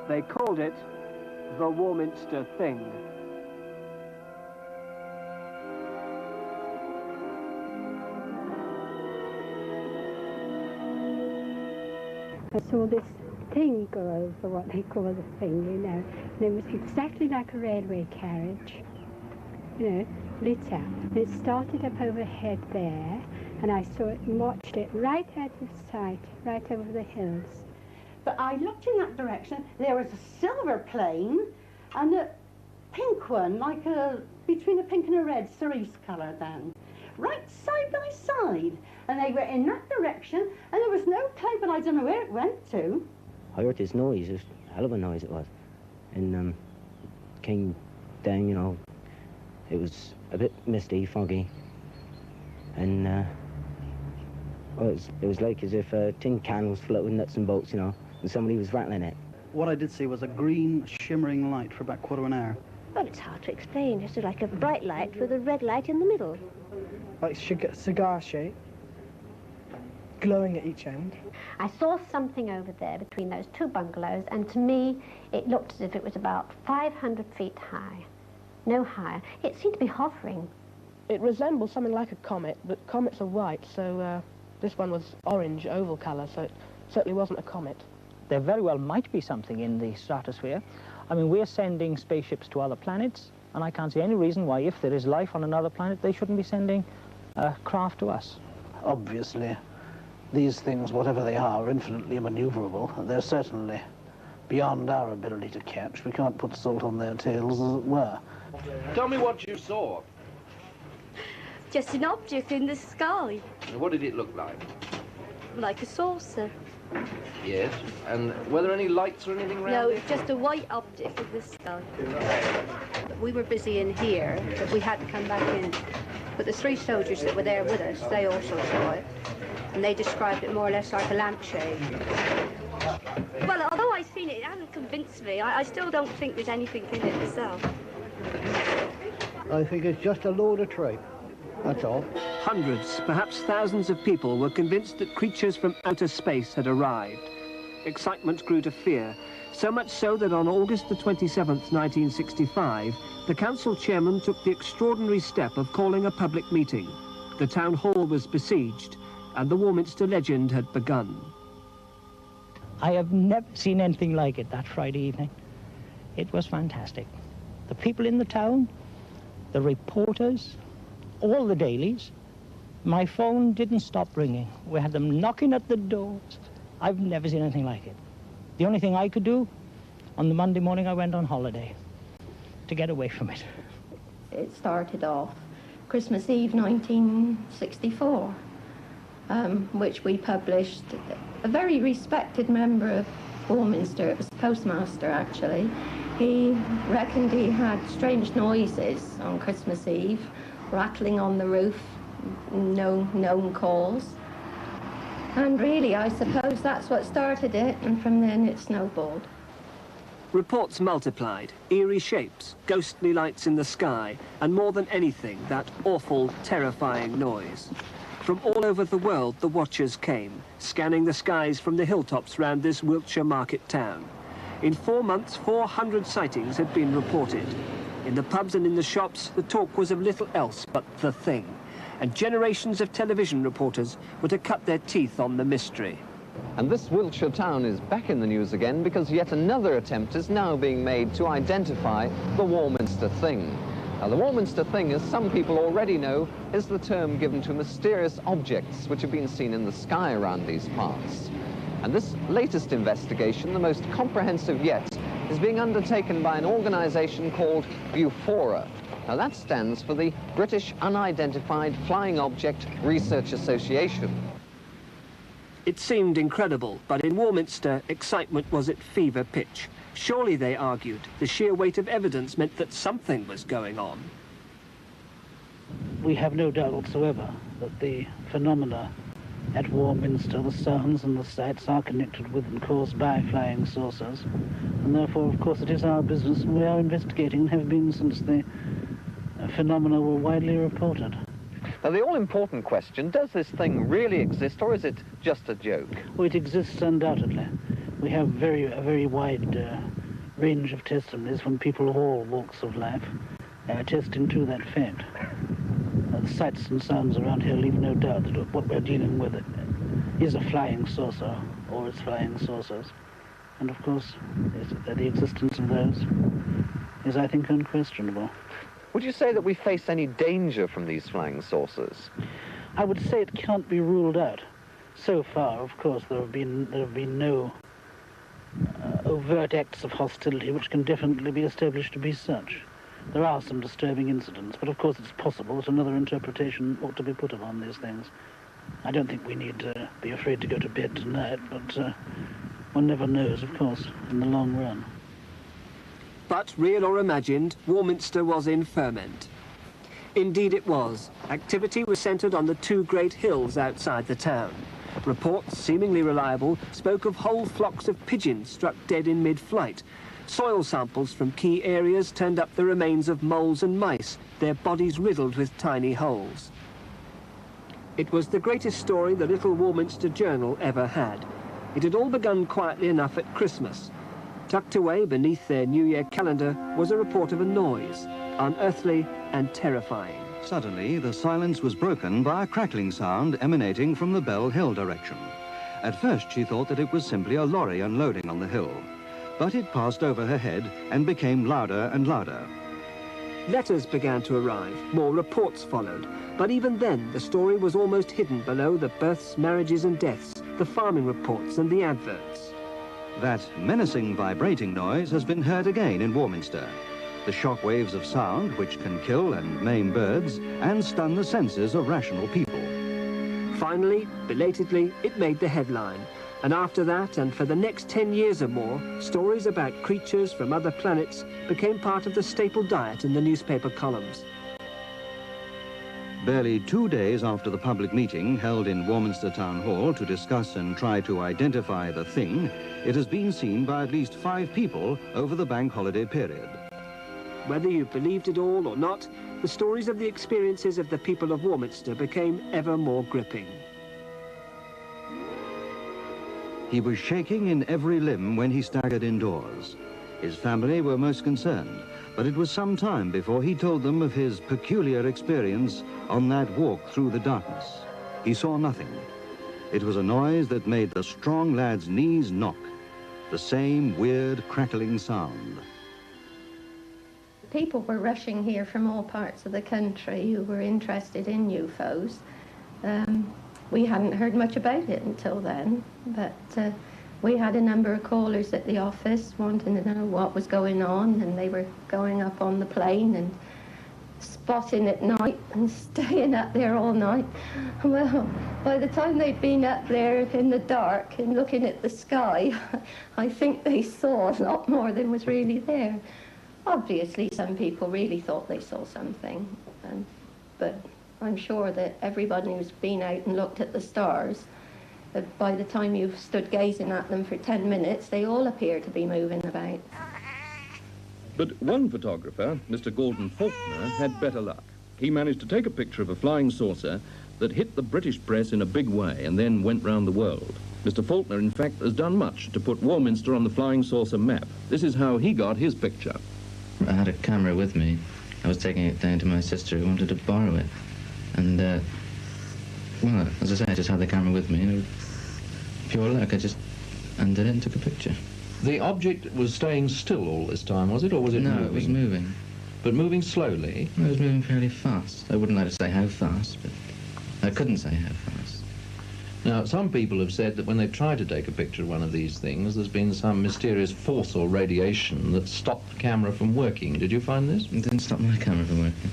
They called it the Warminster Thing. I saw this thing go over, what they call the thing, you know, and it was exactly like a railway carriage, you know, lit up. And it started up overhead there, and I saw it and watched it right out of sight, right over the hills. But I looked in that direction, there was a silver plane and a pink one, like between a pink and a red cerise colour then, right side by side. And they were in that direction, and there was no cloud, but I don't know where it went to. I heard this noise, it was a hell of a noise it was. And came down, you know, it was a bit misty, foggy. And well, it was like as if a tin can was floating nuts and bolts, you know, and somebody was rattling it. What I did see was a green shimmering light for about a quarter of an hour. Well, it's hard to explain. It's like a bright light with a red light in the middle. Like cigar shape, glowing at each end. I saw something over there between those two bungalows, and to me it looked as if it was about 500 feet high, no higher. It seemed to be hovering. It resembled something like a comet, but comets are white, so this one was orange, oval colour, so it certainly wasn't a comet. There very well might be something in the stratosphere. I mean, we're sending spaceships to other planets, and I can't see any reason why, if there is life on another planet, they shouldn't be sending craft to us. Obviously, these things, whatever they are infinitely maneuverable. They're certainly beyond our ability to catch. We can't put salt on their tails, as it were. Tell me what you saw. Just an object in the sky. And what did it look like? Like a saucer. Yes. And were there any lights or anything around No, it? it's just a white object in the sky. We were busy in here, but we had to come back in. But the three soldiers that were there with us, they also saw it. And they described it more or less like a lampshade. Well, although I've seen it, it hasn't convinced me. I still don't think there's anything in it myself. I think it's just a load of tripe. That's all. Hundreds, perhaps thousands of people were convinced that creatures from outer space had arrived. Excitement grew to fear, so much so that on August the 27th, 1965, the council chairman took the extraordinary step of calling a public meeting. The town hall was besieged, and the Warminster legend had begun. I have never seen anything like it that Friday evening. It was fantastic. The people in the town, the reporters, all the dailies. My phone didn't stop ringing. We had them knocking at the doors. I've never seen anything like it. The only thing I could do, on the Monday morning I went on holiday to get away from it. It started off Christmas Eve 1964, which we published. A very respected member of Warminster, it was the postmaster actually, he reckoned he had strange noises on Christmas Eve, rattling on the roof, no known cause. And really, I suppose that's what started it, and from then it snowballed. Reports multiplied, eerie shapes, ghostly lights in the sky, and more than anything, that awful, terrifying noise. From all over the world, the watchers came, scanning the skies from the hilltops round this Wiltshire market town. In 4 months, 400 sightings had been reported. In the pubs and in the shops, the talk was of little else but the thing. And generations of television reporters were to cut their teeth on the mystery. And this Wiltshire town is back in the news again because yet another attempt is now being made to identify the Warminster Thing. Now, the Warminster Thing, as some people already know, is the term given to mysterious objects which have been seen in the sky around these parts. And this latest investigation, the most comprehensive yet, is being undertaken by an organisation called QUFOSR. Now, that stands for the British Unidentified Flying Object Research Association. It seemed incredible, but in Warminster, excitement was at fever pitch. Surely, they argued, the sheer weight of evidence meant that something was going on. We have no doubt whatsoever that the phenomena at Warminster, the sounds and the sights, are connected with and caused by flying saucers. And therefore, of course, it is our business, and we are investigating and have been since the phenomena were widely reported. Now, the all-important question, does this thing really exist, or is it just a joke? Well, it exists undoubtedly. We have a very wide range of testimonies from people of all walks of life attesting to that fact. The sights and sounds around here leave no doubt that what we're dealing with is a flying saucer, or it's flying saucers. And of course, the existence of those is, I think, unquestionable. Would you say that we face any danger from these flying saucers? I would say it can't be ruled out. So far, of course, there have been no overt acts of hostility which can definitely be established to be such. There are some disturbing incidents, but of course it's possible that another interpretation ought to be put upon these things. I don't think we need to be afraid to go to bed tonight, but one never knows, of course, in the long run. But, real or imagined, Warminster was in ferment. Indeed it was. Activity was centred on the two great hills outside the town. Reports, seemingly reliable, spoke of whole flocks of pigeons struck dead in mid-flight. Soil samples from key areas turned up the remains of moles and mice, their bodies riddled with tiny holes. It was the greatest story the little Warminster Journal ever had. It had all begun quietly enough at Christmas. Tucked away beneath their New Year calendar was a report of a noise, unearthly and terrifying. Suddenly, the silence was broken by a crackling sound emanating from the Bell Hill direction. At first, she thought that it was simply a lorry unloading on the hill. But it passed over her head and became louder and louder. Letters began to arrive, more reports followed, but even then the story was almost hidden below the births, marriages and deaths, the farming reports and the adverts. That menacing vibrating noise has been heard again in Warminster. The shock waves of sound which can kill and maim birds and stun the senses of rational people. Finally, belatedly, it made the headline. And after that, and for the next 10 years or more, stories about creatures from other planets became part of the staple diet in the newspaper columns. Barely 2 days after the public meeting held in Warminster Town Hall to discuss and try to identify the thing, it has been seen by at least 5 people over the bank holiday period. Whether you believed it all or not, the stories of the experiences of the people of Warminster became ever more gripping. He was shaking in every limb when he staggered indoors. His family were most concerned, but it was some time before he told them of his peculiar experience on that walk through the darkness. He saw nothing. It was a noise that made the strong lad's knees knock. The same weird crackling sound. People were rushing here from all parts of the country who were interested in UFOs. We hadn't heard much about it until then, but we had a number of callers at the office wanting to know what was going on, and they were going up on the plane and spotting at night and staying up there all night. Well, by the time they'd been up there in the dark and looking at the sky, I think they saw a lot more than was really there. Obviously, some people really thought they saw something, but I'm sure that everybody who's been out and looked at the stars, by the time you've stood gazing at them for 10 minutes, they all appear to be moving about. But one photographer, Mr. Gordon Faulkner, had better luck. He managed to take a picture of a flying saucer that hit the British press in a big way and then went round the world. Mr. Faulkner, in fact, has done much to put Warminster on the flying saucer map. This is how he got his picture. I had a camera with me. I was taking it down to my sister who wanted to borrow it. And, well, as I say, I just had the camera with me. And pure luck, I just undid it and took a picture. The object was staying still all this time, was it, or was it moving? No, it was moving. But moving slowly? It was moving fairly fast. I wouldn't like to say how fast, but I couldn't say how fast. Now, some people have said that when they've tried to take a picture of one of these things, there's been some mysterious force or radiation that stopped the camera from working. Did you find this? It didn't stop my camera from working.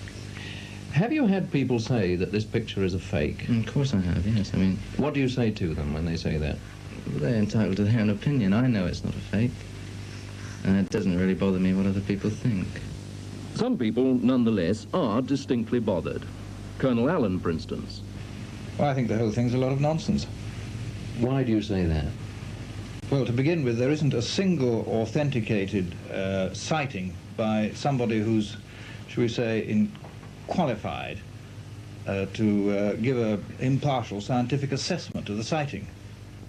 Have you had people say that this picture is a fake? Of course I have, yes. I mean... What do you say to them when they say that? Well, they're entitled to their own opinion. I know it's not a fake. And it doesn't really bother me what other people think. Some people, nonetheless, are distinctly bothered. Colonel Allen, for instance. Well, I think the whole thing's a lot of nonsense. Why do you say that? Well, to begin with, there isn't a single authenticated sighting by somebody who's, shall we say, qualified to give an impartial scientific assessment of the sighting.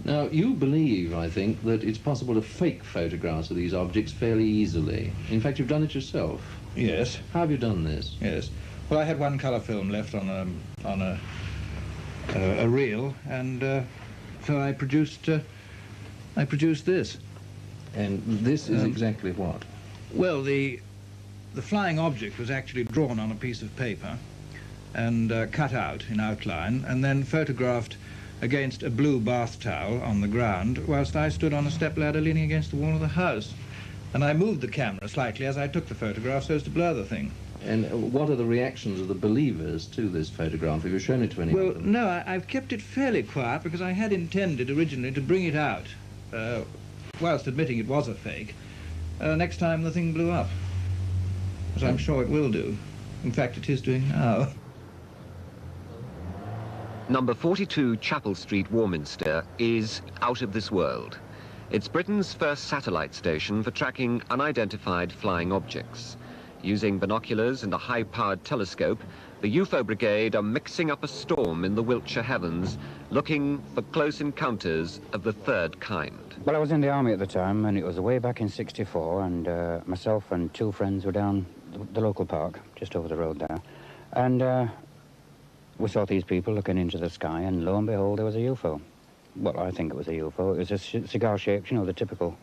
Now, you believe, I think, that it's possible to fake photographs of these objects fairly easily. In fact, you've done it yourself. Yes. How have you done this? Yes. Well, I had one colour film left on a reel, and so I produced this. And this is exactly what? Well, the flying object was actually drawn on a piece of paper and cut out in outline, and then photographed against a blue bath towel on the ground, whilst I stood on a stepladder leaning against the wall of the house. And I moved the camera slightly as I took the photograph so as to blur the thing. And what are the reactions of the believers to this photograph? Have you shown it to anyone? Well, no, I've kept it fairly quiet because I had intended originally to bring it out, whilst admitting it was a fake, next time the thing blew up, as I'm sure it will do. In fact, it is doing now. Number 42 Chapel Street, Warminster, is out of this world. It's Britain's first satellite station for tracking unidentified flying objects. Using binoculars and a high-powered telescope, the UFO Brigade are mixing up a storm in the Wiltshire heavens, looking for close encounters of the third kind. Well, I was in the army at the time, and it was way back in '64, and myself and two friends were down the local park, just over the road there, and we saw these people looking into the sky, and lo and behold, there was a UFO. Well, I think it was a UFO. It was a cigar-shaped, you know, the typical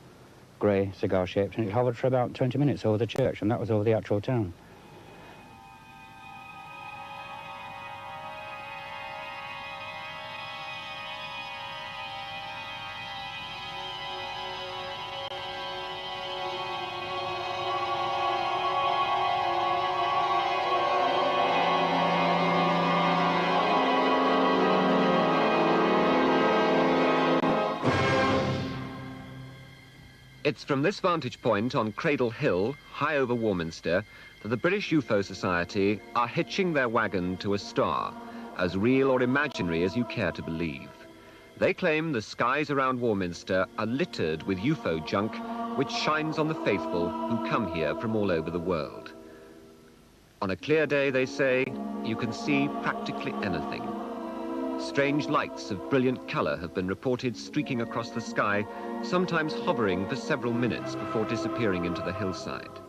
grey cigar-shaped, and it hovered for about 20 minutes over the church, and that was over the actual town. It's from this vantage point on Cradle Hill, high over Warminster, that the British UFO Society are hitching their wagon to a star, as real or imaginary as you care to believe. They claim the skies around Warminster are littered with UFO junk, which shines on the faithful who come here from all over the world. On a clear day, they say, you can see practically anything. Strange lights of brilliant colour have been reported streaking across the sky, sometimes hovering for several minutes before disappearing into the hillside.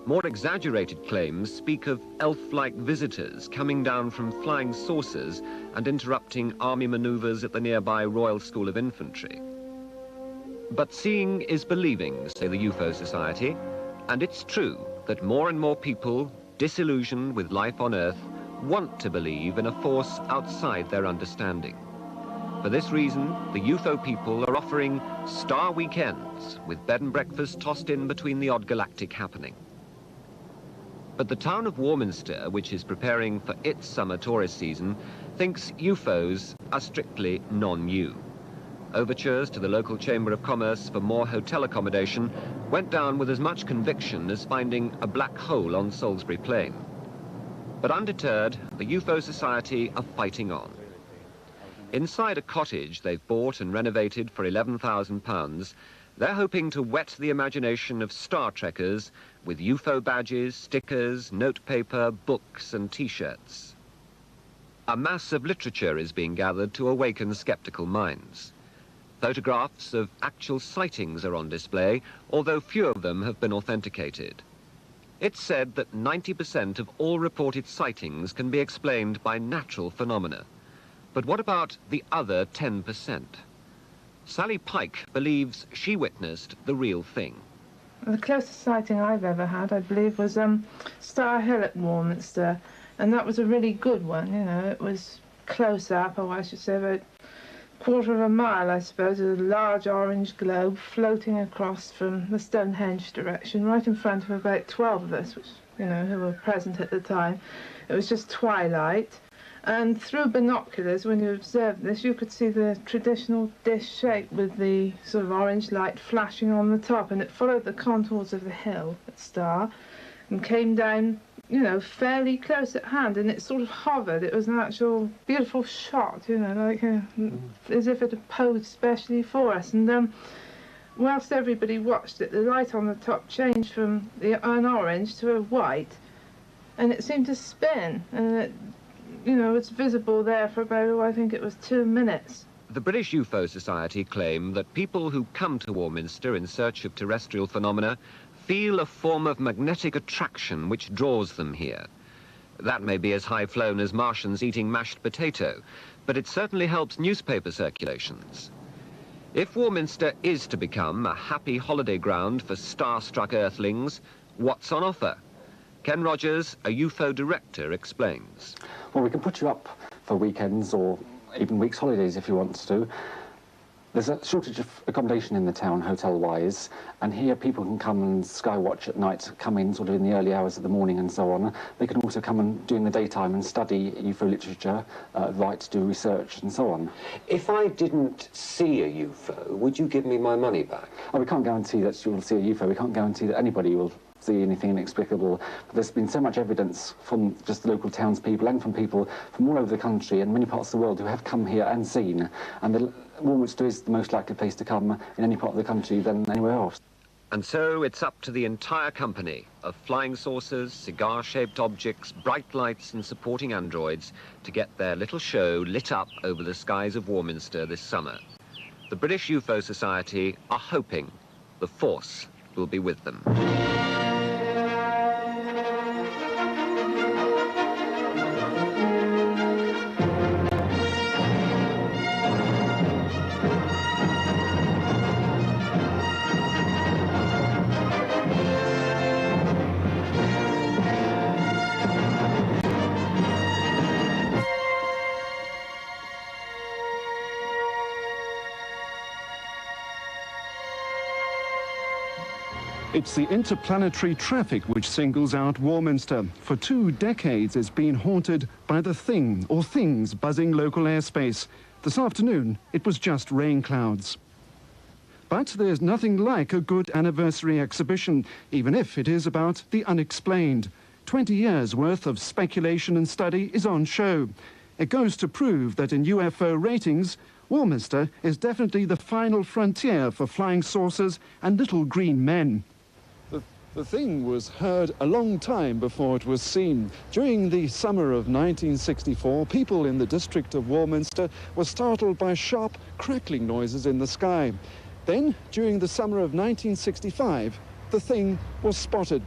More exaggerated claims speak of elf-like visitors coming down from flying saucers and interrupting army manoeuvres at the nearby Royal School of Infantry. But seeing is believing, say the UFO Society, and it's true that more and more people, disillusioned with life on Earth, want to believe in a force outside their understanding. For this reason, the UFO people are offering star weekends with bed and breakfast tossed in between the odd galactic happening. But the town of Warminster, which is preparing for its summer tourist season, thinks UFOs are strictly non-new. Overtures to the local Chamber of Commerce for more hotel accommodation went down with as much conviction as finding a black hole on Salisbury Plain. But undeterred, the UFO Society are fighting on. Inside a cottage they've bought and renovated for £11,000, they're hoping to whet the imagination of Star Trekkers with UFO badges, stickers, notepaper, books and T-shirts. A mass of literature is being gathered to awaken skeptical minds. Photographs of actual sightings are on display, although few of them have been authenticated. It's said that 90% of all reported sightings can be explained by natural phenomena. But what about the other 10%? Sally Pike believes she witnessed the real thing. The closest sighting I've ever had, I believe, was Star Hill at Warminster, and that was a really good one, you know. It was close up, or I should say about a quarter of a mile, I suppose, with a large orange globe floating across from the Stonehenge direction, right in front of about 12 of us, which, you know, who were present at the time. It was just twilight. And through binoculars, when you observed this, you could see the traditional dish shape with the sort of orange light flashing on the top, and it followed the contours of the hill at Star and came down, you know, fairly close at hand, and it sort of hovered. It was an actual beautiful shot, you know, like as if it had posed specially for us. And whilst everybody watched it, the light on the top changed from an orange to a white, and it seemed to spin, and it, you know, it's visible there for about, I think it was 2 minutes. The British UFO Society claim that people who come to Warminster in search of terrestrial phenomena feel a form of magnetic attraction which draws them here. That may be as high-flown as Martians eating mashed potato, but it certainly helps newspaper circulations. If Warminster is to become a happy holiday ground for star-struck Earthlings, what's on offer? Ken Rogers, a UFO director, explains. Well, we can put you up for weekends or even weeks' holidays if you want to. There's a shortage of accommodation in the town, hotel-wise, and here people can come and sky watch at night, come in sort of in the early hours of the morning and so on. They can also come and during the daytime and study UFO literature, write, do research and so on. If I didn't see a UFO, would you give me my money back? Oh, we can't guarantee that you'll see a UFO. We can't guarantee that anybody will see anything inexplicable. But there's been so much evidence from just the local townspeople and from people from all over the country and many parts of the world who have come here and seen. And Warminster is the most likely place to come in any part of the country than anywhere else. And so it's up to the entire company of flying saucers, cigar-shaped objects, bright lights and supporting androids to get their little show lit up over the skies of Warminster this summer. The British UFO Society are hoping the force will be with them. It's the interplanetary traffic which singles out Warminster. For 2 decades, it's been haunted by the thing or things buzzing local airspace. This afternoon, it was just rain clouds. But there's nothing like a good anniversary exhibition, even if it is about the unexplained. 20 years' worth of speculation and study is on show. It goes to prove that in UFO ratings, Warminster is definitely the final frontier for flying saucers and little green men. The thing was heard a long time before it was seen. During the summer of 1964, people in the district of Warminster were startled by sharp crackling noises in the sky. Then, during the summer of 1965, the thing was spotted.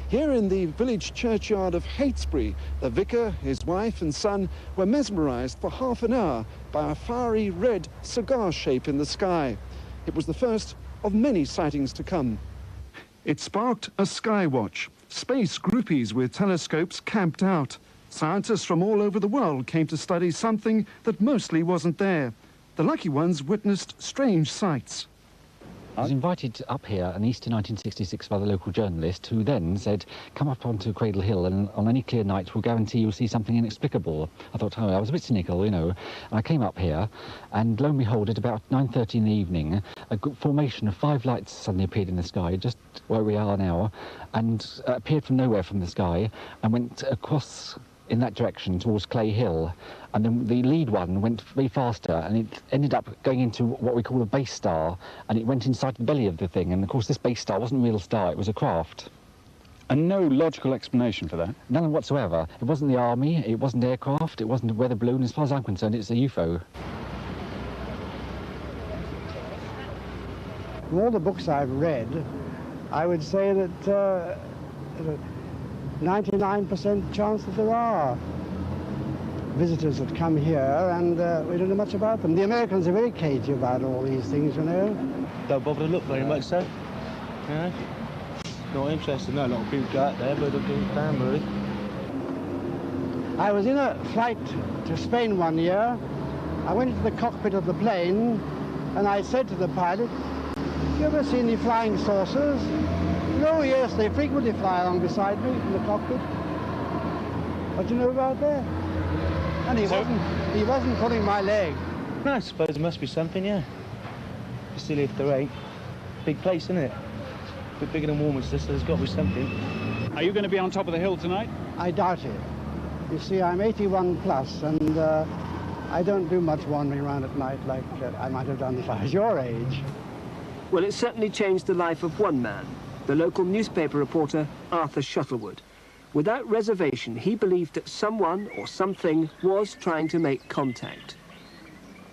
Here in the village churchyard of Heytesbury, the vicar, his wife and son were mesmerized for half an hour by a fiery red cigar shape in the sky. It was the first of many sightings to come. It sparked a sky watch. Space groupies with telescopes camped out. Scientists from all over the world came to study something that mostly wasn't there. The lucky ones witnessed strange sights. I was invited up here in Easter 1966 by the local journalist, who then said, come up onto Cradle Hill and on any clear night we'll guarantee you'll see something inexplicable. I thought, oh, I was a bit cynical, you know. And I came up here and lo and behold, at about 9:30 in the evening, a formation of 5 lights suddenly appeared in the sky, just where we are now, and appeared from nowhere from the sky and went across in that direction towards Clay Hill, and then the lead one went way faster and it ended up going into what we call a base star, and it went inside the belly of the thing, and of course this base star wasn't a real star, it was a craft. And no logical explanation for that? None whatsoever. It wasn't the army, it wasn't aircraft, it wasn't a weather balloon. As far as I'm concerned, it's a UFO. From all the books I've read, I would say that 99% chance that there are visitors that come here, and we don't know much about them. The Americans are very cagey about all these things, you know. Don't bother to look very much, so. Yeah. Not interested. No, a lot of people go out there, but they'll do damn really. I was in a flight to Spain one year. I went into the cockpit of the plane, and I said to the pilot, "You ever see any flying saucers?" "Oh, yes, they frequently fly along beside me in the cockpit." What do you know about that? And he wasn't pulling my leg. No, I suppose there must be something, yeah. Silly if there ain't. Big place, isn't it? A bit bigger than Warminster, so there's got to be something. Are you going to be on top of the hill tonight? I doubt it. You see, I'm 81 plus, and I don't do much wandering around at night like I might have done if I was your age. Well, it certainly changed the life of one man, the local newspaper reporter Arthur Shuttlewood. Without reservation, he believed that someone or something was trying to make contact.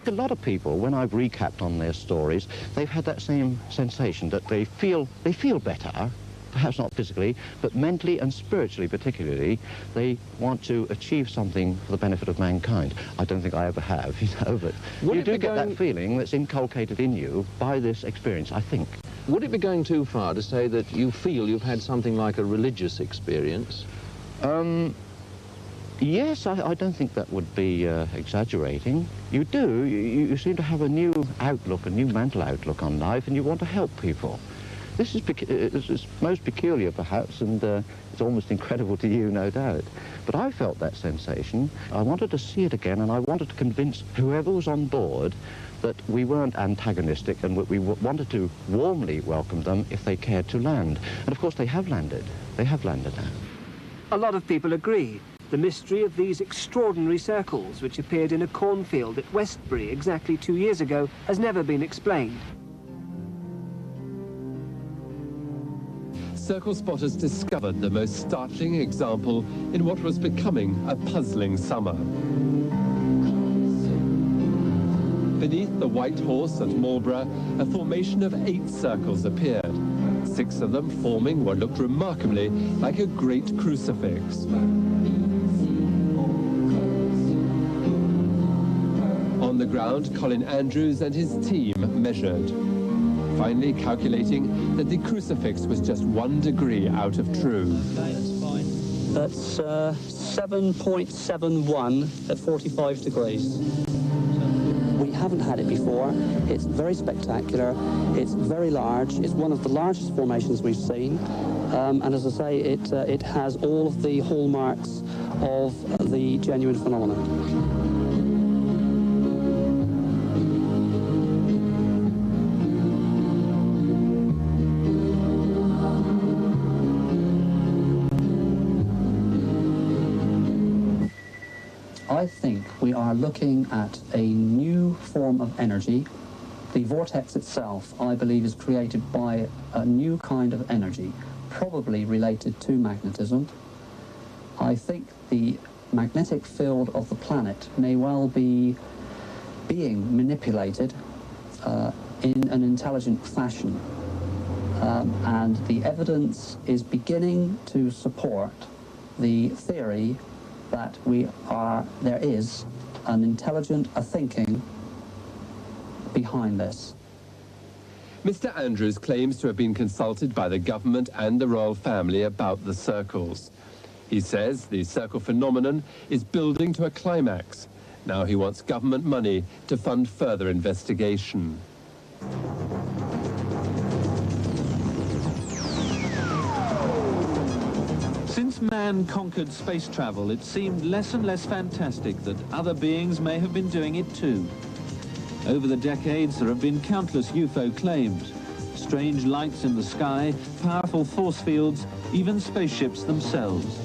A lot of people, when I've recapped on their stories, they've had that same sensation that they feel better, perhaps not physically, but mentally and spiritually particularly. They want to achieve something for the benefit of mankind. I don't think I ever have, you know, but you do get that feeling that's inculcated in you by this experience, I think. Would it be going too far to say that you feel you've had something like a religious experience? Yes, I don't think that would be exaggerating. You do. You seem to have a new outlook, a new mental outlook on life, and you want to help people. This is most peculiar, perhaps, and it's almost incredible to you, no doubt. But I felt that sensation. I wanted to see it again, and I wanted to convince whoever was on board that we weren't antagonistic, and we wanted to warmly welcome them if they cared to land. And of course, they have landed. They have landed now. A lot of people agree. The mystery of these extraordinary circles, which appeared in a cornfield at Westbury exactly 2 years ago, has never been explained. Circle spotters discovered the most startling example in what was becoming a puzzling summer. Beneath the White Horse at Marlborough, a formation of 8 circles appeared, 6 of them forming what looked remarkably like a great crucifix. On the ground, Colin Andrews and his team measured, finally calculating that the crucifix was just 1 degree out of true. Okay, that's fine. That's 7.71 at 45 degrees. We haven't had it before. It's very spectacular. It's very large. It's one of the largest formations we've seen. And as I say, it has all of the hallmarks of the genuine phenomenon. I think we are looking at a new form of energy. The vortex itself, I believe, is created by a new kind of energy, probably related to magnetism. I think the magnetic field of the planet may well be being manipulated in an intelligent fashion. And the evidence is beginning to support the theory that there is an intelligent, a thinking behind this. Mr. Andrews claims to have been consulted by the government and the royal family about the circles. He says the circle phenomenon is building to a climax. Now he wants government money to fund further investigation. Since man conquered space travel, it seemed less and less fantastic that other beings may have been doing it too. Over the decades, there have been countless UFO claims. Strange lights in the sky, powerful force fields, even spaceships themselves.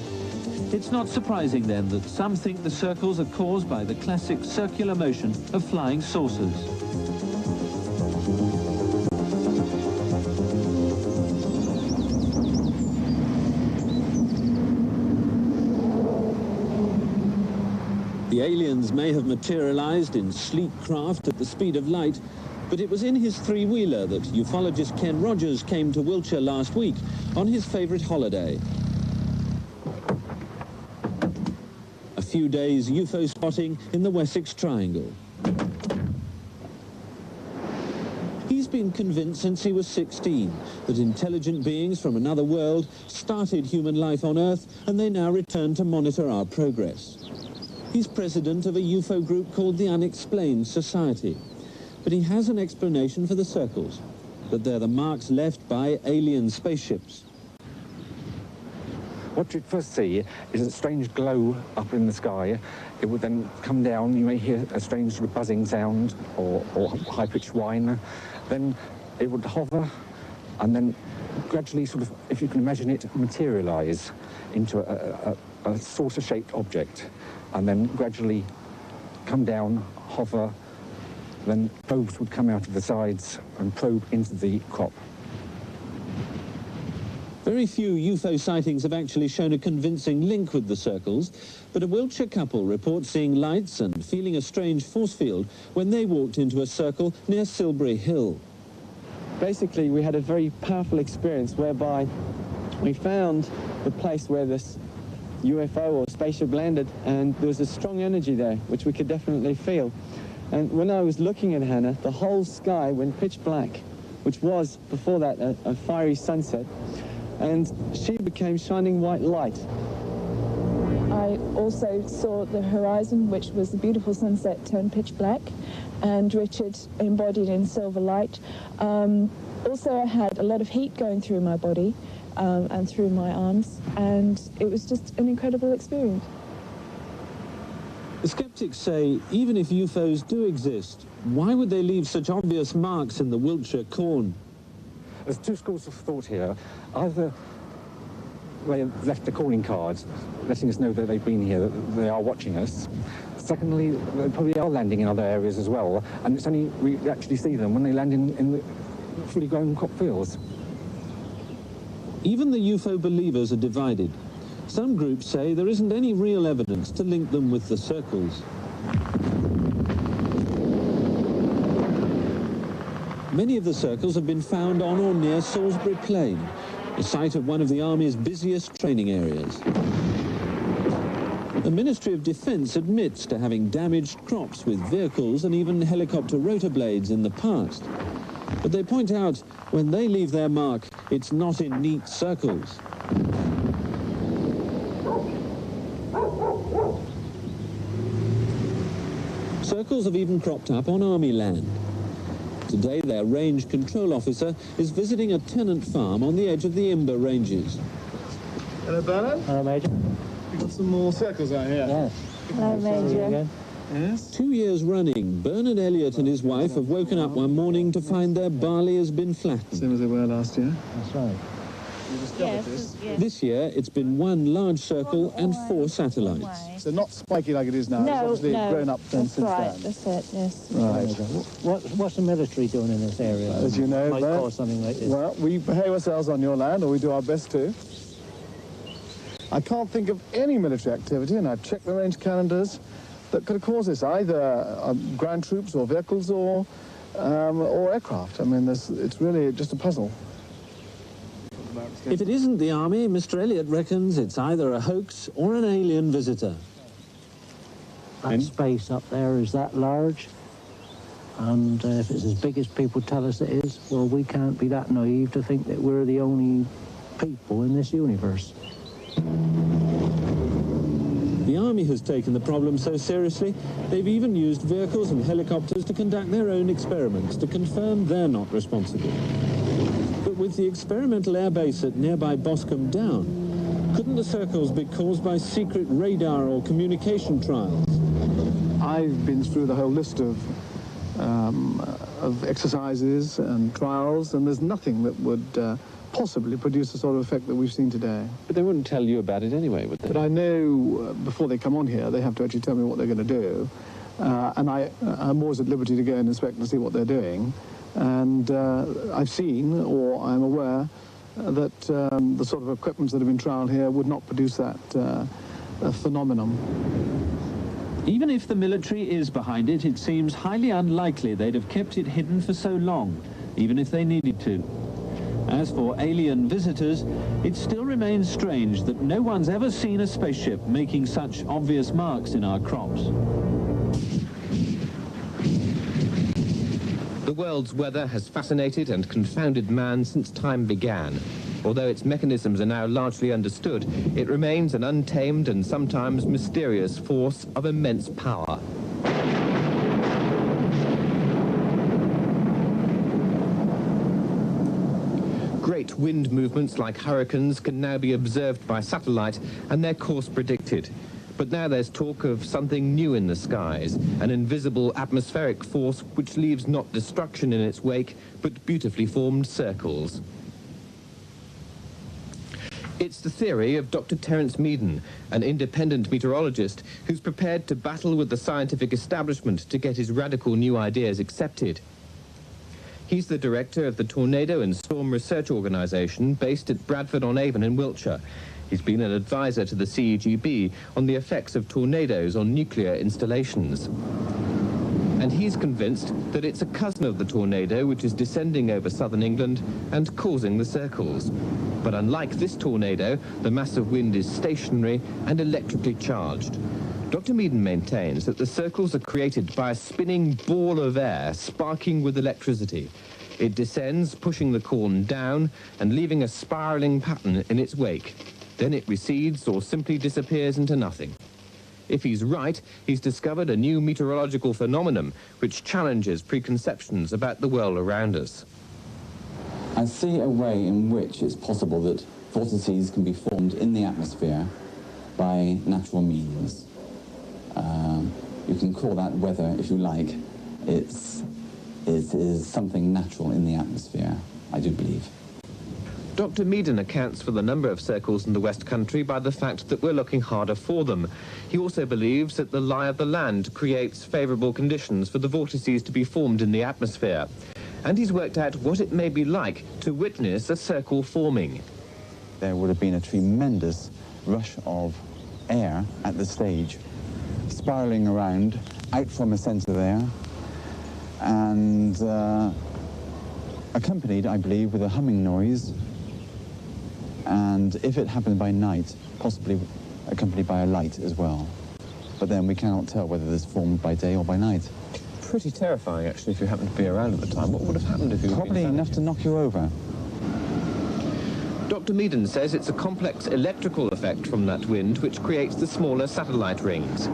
It's not surprising then that some think the circles are caused by the classic circular motion of flying saucers. The aliens may have materialized in sleek craft at the speed of light, but it was in his three-wheeler that ufologist Ken Rogers came to Wiltshire last week on his favourite holiday. A few days UFO spotting in the Wessex Triangle. He's been convinced since he was 16 that intelligent beings from another world started human life on Earth, and they now return to monitor our progress. He's president of a UFO group called the Unexplained Society. But he has an explanation for the circles, that they're the marks left by alien spaceships. What you'd first see is a strange glow up in the sky. It would then come down, you may hear a strange sort of buzzing sound or high-pitched whine. Then it would hover and then gradually sort of, if you can imagine it, materialize into a saucer-shaped object, and then gradually come down, hover, then probes would come out of the sides and probe into the crop. Very few UFO sightings have actually shown a convincing link with the circles, but a Wiltshire couple reports seeing lights and feeling a strange force field when they walked into a circle near Silbury Hill. Basically, we had a very powerful experience whereby we found the place where this UFO or spaceship landed, and there was a strong energy there, which we could definitely feel. And when I was looking at Hannah, the whole sky went pitch black, which was, before that, a fiery sunset, and she became shining white light. I also saw the horizon, which was the beautiful sunset, turn pitch black, and Richard embodied in silver light. Also, I had a lot of heat going through my body and through my arms, and it was just an incredible experience. The skeptics say even if UFOs do exist, why would they leave such obvious marks in the Wiltshire corn? There's two schools of thought here. Either they have left the calling cards, letting us know that they've been here, that they are watching us. Secondly, they probably are landing in other areas as well, and it's only we actually see them when they land in the fully grown crop fields. Even the UFO believers are divided. Some groups say there isn't any real evidence to link them with the circles. Many of the circles have been found on or near Salisbury Plain, the site of one of the Army's busiest training areas. The Ministry of Defence admits to having damaged crops with vehicles and even helicopter rotor blades in the past. But they point out when they leave their mark, it's not in neat circles. Circles have even cropped up on Army land. Today, their range control officer is visiting a tenant farm on the edge of the Imber Ranges. Hello, Bernard. Hello, Major. We've got some more circles out here. Yes. Hello, Major. Yes. 2 years running, Bernard Elliott and his wife have woken up one morning to find their barley has been flattened. Same as they were last year. That's right. You discovered this. This year, it's been one large circle and 4 satellites. So not spiky like it is now. No, it's obviously grown up since right, then. that's it, yes. Right. What's the military doing in this area? As you know, might Bert, cause something like this. Well, we behave ourselves on your land, or we do our best to. I can't think of any military activity, and I've checked the range calendars, that could have caused this, either ground troops or vehicles or aircraft. I mean, it's really just a puzzle. If it isn't the Army, Mr. Elliott reckons it's either a hoax or an alien visitor. That space up there is that large, and if it's as big as people tell us it is, well, we can't be that naive to think that we're the only people in this universe. The Army has taken the problem so seriously, they've even used vehicles and helicopters to conduct their own experiments to confirm they're not responsible. But with the experimental airbase at nearby Boscombe Down, couldn't the circles be caused by secret radar or communication trials? I've been through the whole list of exercises and trials, and there's nothing that would possibly produce the sort of effect that we've seen today. But they wouldn't tell you about it anyway, would they? But I know before they come on here, they have to actually tell me what they're going to do. And I'm always at liberty to go and inspect and see what they're doing. And I've seen, or I'm aware, that the sort of equipment that have been trialled here would not produce that phenomenon. Even if the military is behind it, it seems highly unlikely they'd have kept it hidden for so long, even if they needed to. As for alien visitors, it still remains strange that no one's ever seen a spaceship making such obvious marks in our crops. The world's weather has fascinated and confounded man since time began. Although its mechanisms are now largely understood, it remains an untamed and sometimes mysterious force of immense power. Great wind movements like hurricanes can now be observed by satellite and their course predicted. But now there's talk of something new in the skies, an invisible atmospheric force which leaves not destruction in its wake, but beautifully formed circles. It's the theory of Dr. Terence Meaden, an independent meteorologist who's prepared to battle with the scientific establishment to get his radical new ideas accepted. He's the director of the Tornado and Storm Research Organisation based at Bradford-on-Avon in Wiltshire. He's been an advisor to the CEGB on the effects of tornadoes on nuclear installations. And he's convinced that it's a cousin of the tornado which is descending over southern England and causing the circles. But unlike this tornado, the mass of wind is stationary and electrically charged. Dr. Meaden maintains that the circles are created by a spinning ball of air sparking with electricity. It descends, pushing the corn down and leaving a spiralling pattern in its wake. Then it recedes or simply disappears into nothing. If he's right, he's discovered a new meteorological phenomenon which challenges preconceptions about the world around us. I see a way in which it's possible that vortices can be formed in the atmosphere by natural means. You can call that weather if you like. It is something natural in the atmosphere, I do believe. Dr. Meaden accounts for the number of circles in the West Country by the fact that we're looking harder for them. He also believes that the lie of the land creates favourable conditions for the vortices to be formed in the atmosphere. And he's worked out what it may be like to witness a circle forming. There would have been a tremendous rush of air at the stage, spiralling around, out from a centre there, and accompanied, I believe, with a humming noise, and if it happened by night, possibly accompanied by a light as well. But then we cannot tell whether this formed by day or by night. Pretty terrifying, actually, if you happened to be around at the time. What would have happened if you... Probably enough to knock you over. Dr. Meaden says it's a complex electrical effect from that wind which creates the smaller satellite rings.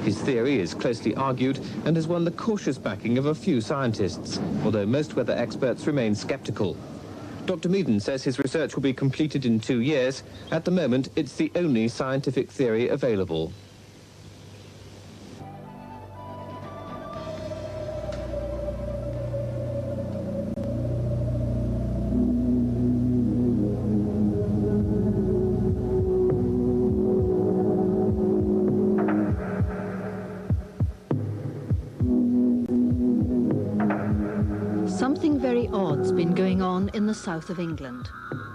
His theory is closely argued and has won the cautious backing of a few scientists, although most weather experts remain sceptical. Dr. Meaden says his research will be completed in 2 years. At the moment, it's the only scientific theory available. Something very odd's been going on in the south of England.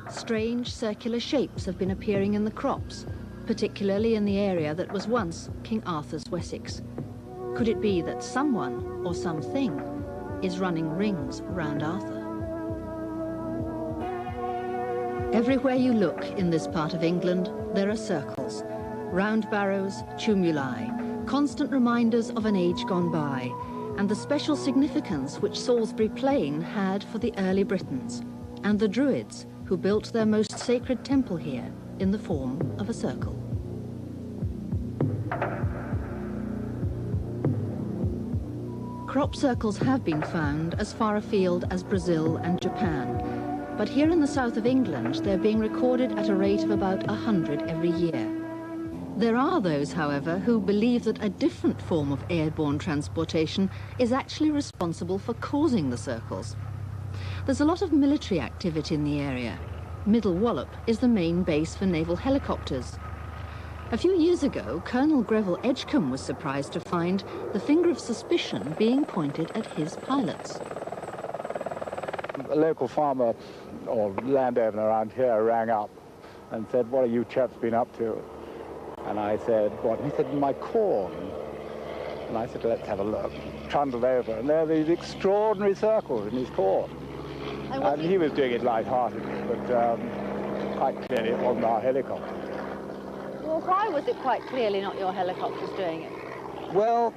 Strange circular shapes have been appearing in the crops, particularly in the area that was once King Arthur's Wessex. Could it be that someone or something is running rings round Arthur? Everywhere you look in this part of England, there are circles, round barrows, tumuli, constant reminders of an age gone by, and the special significance which Salisbury Plain had for the early Britons, and the Druids who built their most sacred temple here in the form of a circle. Crop circles have been found as far afield as Brazil and Japan, but here in the south of England they're being recorded at a rate of about 100 every year. There are those, however, who believe that a different form of airborne transportation is actually responsible for causing the circles. There's a lot of military activity in the area. Middle Wallop is the main base for naval helicopters. A few years ago, Colonel Greville Edgecombe was surprised to find the finger of suspicion being pointed at his pilots. A local farmer or landowner around here rang up and said, "What have you chaps been up to?" And I said, "What?" And he said, "My corn." And I said, "Let's have a look." Trundled over, and there are these extraordinary circles in his corn. And he was doing it light-heartedly, but quite clearly it wasn't our helicopter. Well, why was it quite clearly not your helicopters doing it? Well,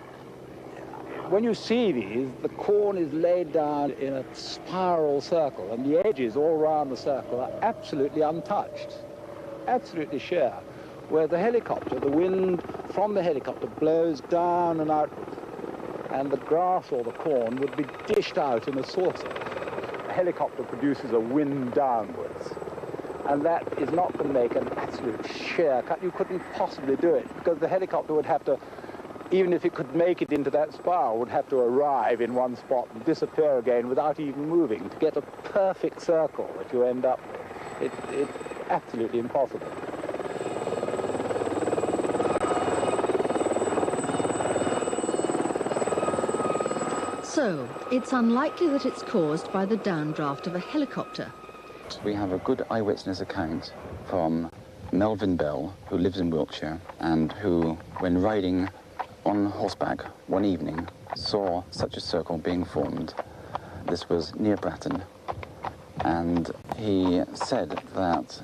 when you see these, the corn is laid down in a spiral circle, and the edges all around the circle are absolutely untouched, absolutely sheer. Where the helicopter, the wind from the helicopter blows down and outwards, and the grass or the corn would be dished out in a saucer. The helicopter produces a wind downwards, and that is not going to make an absolute sheer cut. You couldn't possibly do it, because the helicopter would have to, even if it could make it into that spiral, would have to arrive in one spot and disappear again without even moving to get a perfect circle that you end up with. It's absolutely impossible. So, it's unlikely that it's caused by the downdraft of a helicopter. We have a good eyewitness account from Melvin Bell, who lives in Wiltshire, and who, when riding on horseback one evening, saw such a circle being formed. This was near Bratton, and he said that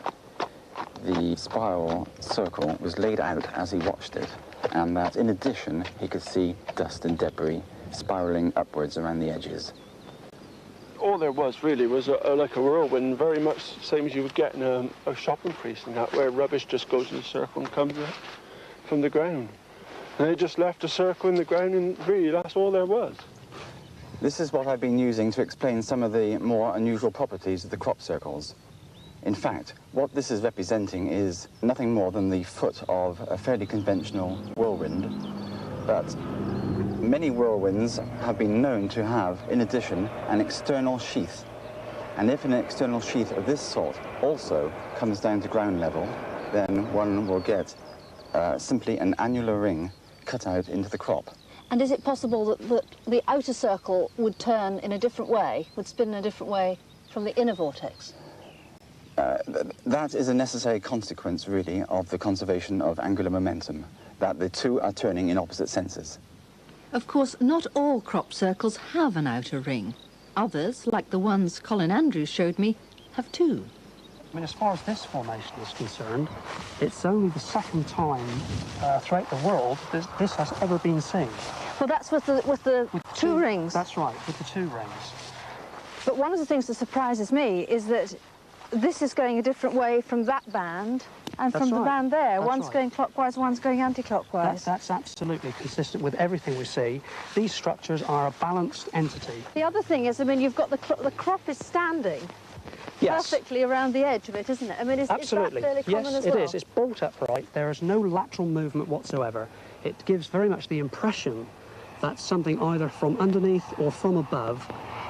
the spiral circle was laid out as he watched it, and that in addition he could see dust and debris spiraling upwards around the edges. All there was really was like a whirlwind, very much the same as you would get in a shopping precinct, where rubbish just goes in a circle and comes out from the ground. And they just left a circle in the ground, and really that's all there was. This is what I've been using to explain some of the more unusual properties of the crop circles. In fact, what this is representing is nothing more than the foot of a fairly conventional whirlwind, but many whirlwinds have been known to have, in addition, an external sheath. And if an external sheath of this sort also comes down to ground level, then one will get simply an annular ring cut out into the crop. And is it possible that the outer circle would turn in a different way, would spin in a different way from the inner vortex? That is a necessary consequence, really, of the conservation of angular momentum, that the two are turning in opposite senses. Of course, not all crop circles have an outer ring. Others, like the ones Colin Andrews showed me, have two. I mean, as far as this formation is concerned, it's only the second time throughout the world that this has ever been seen. Well, that's with the two rings. That's right, with the two rings. But one of the things that surprises me is that this is going a different way from that band and from the band there. One's going clockwise, one's going anti-clockwise. That's absolutely consistent with everything we see. These structures are a balanced entity. The other thing is, I mean, you've got the crop is standing perfectly around the edge of it, isn't it? I mean, is that fairly common as well? Yes, it is. It's bolt upright. There is no lateral movement whatsoever. It gives very much the impression that something either from underneath or from above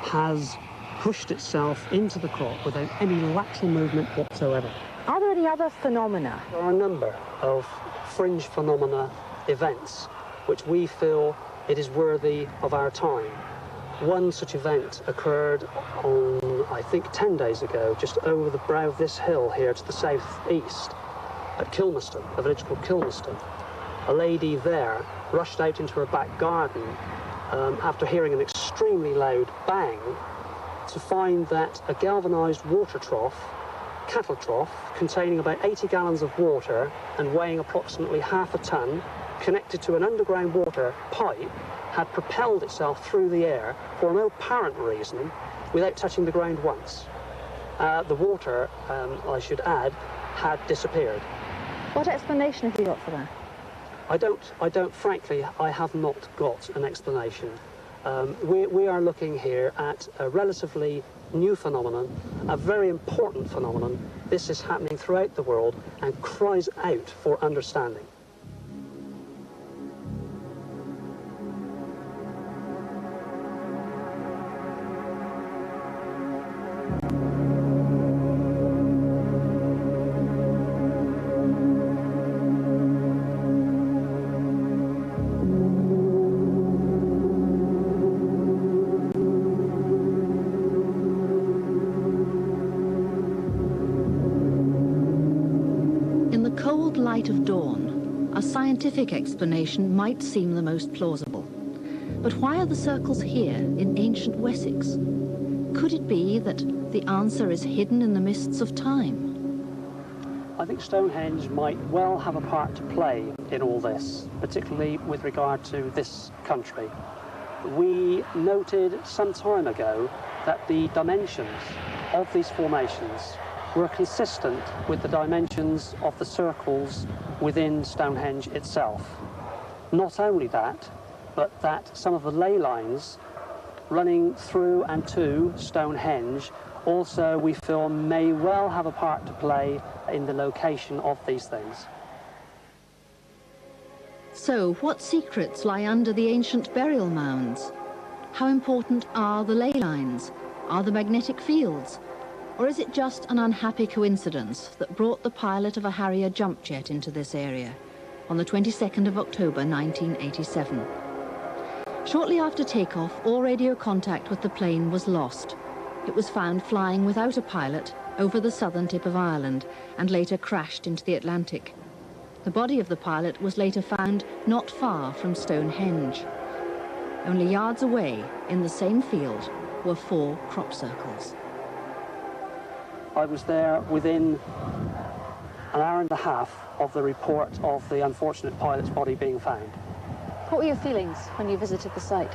has pushed itself into the crop without any lateral movement whatsoever. Are there any other phenomena? There are a number of fringe phenomena events which we feel it is worthy of our time. One such event occurred on, I think, 10 days ago, just over the brow of this hill here to the southeast at Kilmerston, a village called Kilmerston. A lady there rushed out into her back garden after hearing an extremely loud bang to find that a galvanised water trough, cattle trough, containing about 80 gallons of water and weighing approximately half a tonne, connected to an underground water pipe, had propelled itself through the air for no apparent reason without touching the ground once. The water, I should add, had disappeared. What explanation have you got for that? Frankly, I have not got an explanation. We are looking here at a relatively new phenomenon, a very important phenomenon. This is happening throughout the world and cries out for understanding. Light of dawn, a scientific explanation might seem the most plausible. But why are the circles here in ancient Wessex? Could it be that the answer is hidden in the mists of time? I think Stonehenge might well have a part to play in all this, particularly with regard to this country. We noted some time ago that the dimensions of these formations were consistent with the dimensions of the circles within Stonehenge itself. Not only that, but that some of the ley lines running through and to Stonehenge also, we feel, may well have a part to play in the location of these things. So, what secrets lie under the ancient burial mounds? How important are the ley lines? Are the magnetic fields? Or is it just an unhappy coincidence that brought the pilot of a Harrier jump jet into this area on the 22nd of October 1987? Shortly after takeoff, all radio contact with the plane was lost. It was found flying without a pilot over the southern tip of Ireland and later crashed into the Atlantic. The body of the pilot was later found not far from Stonehenge. Only yards away, in the same field, were 4 crop circles. I was there within an hour and a half of the report of the unfortunate pilot's body being found. What were your feelings when you visited the site?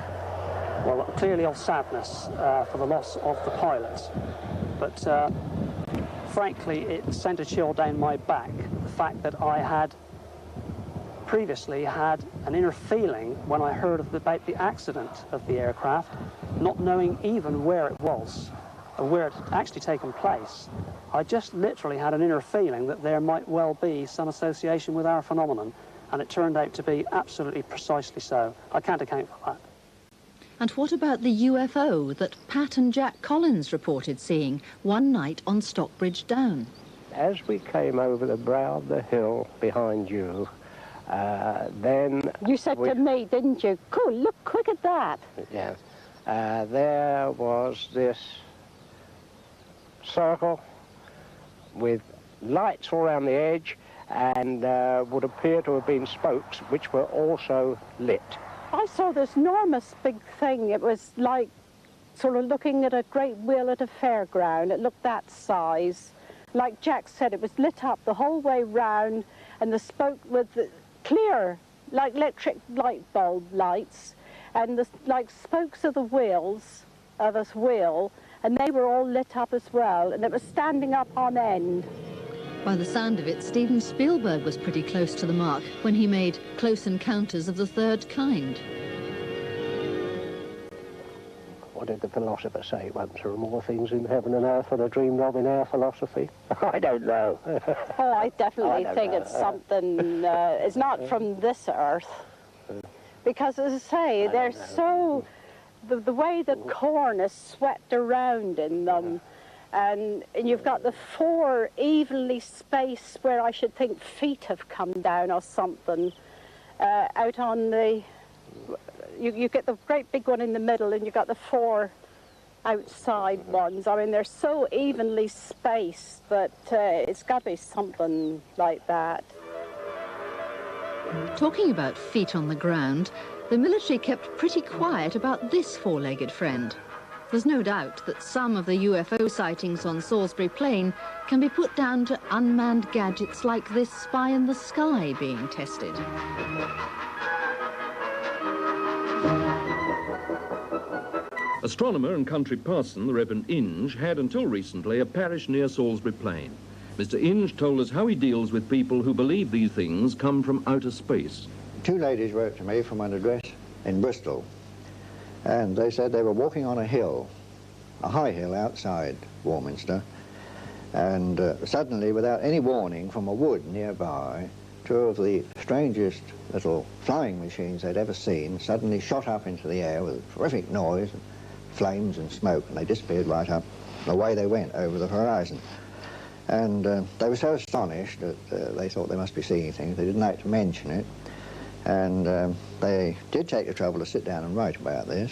Well, clearly of sadness for the loss of the pilot, but frankly it sent a chill down my back, the fact that I had previously had an inner feeling when I heard about the accident of the aircraft, not knowing even where it was or where it had actually taken place. I just literally had an inner feeling that there might well be some association with our phenomenon, and it turned out to be absolutely precisely so. I can't account for that. And what about the UFO that Pat and Jack Collins reported seeing one night on Stockbridge Down? As we came over the brow of the hill behind you, then... You said to me, didn't you? Cool, look quick at that. Yes. There was this circle with lights all around the edge and would appear to have been spokes which were also lit. I saw this enormous big thing. It was like sort of looking at a great wheel at a fairground. It looked that size. Like Jack said, it was lit up the whole way round, and the spoke with clear, like electric light bulb lights, and the like spokes of the wheels of this wheel, and they were all lit up as well, and it was standing up on end. By the sound of it, Steven Spielberg was pretty close to the mark when he made Close Encounters of the Third Kind. What did the philosopher say once? There are more things in heaven and earth than are dreamed of in our philosophy. I don't know. Oh, I definitely think it's something, it's not from this earth. Because, as I say, they're so, the way the corn is swept around in them, and you've got the 4 evenly spaced where I should think feet have come down or something out on the... You get the great big one in the middle, and you've got the 4 outside ones. I mean, they're so evenly spaced that it's got to be something like that. Talking about feet on the ground, the military kept pretty quiet about this 4-legged friend. There's no doubt that some of the UFO sightings on Salisbury Plain can be put down to unmanned gadgets like this spy in the sky being tested. Astronomer and country parson, the Reverend Inge, had until recently a parish near Salisbury Plain. Mr. Inge told us how he deals with people who believe these things come from outer space. 2 ladies wrote to me from an address in Bristol, and they said they were walking on a hill, a high hill outside Warminster, and suddenly, without any warning from a wood nearby, 2 of the strangest little flying machines they'd ever seen suddenly shot up into the air with a terrific noise, and flames and smoke, and they disappeared right up. Away they went over the horizon. And they were so astonished that they thought they must be seeing things. They didn't like to mention it. And they did take the trouble to sit down and write about this.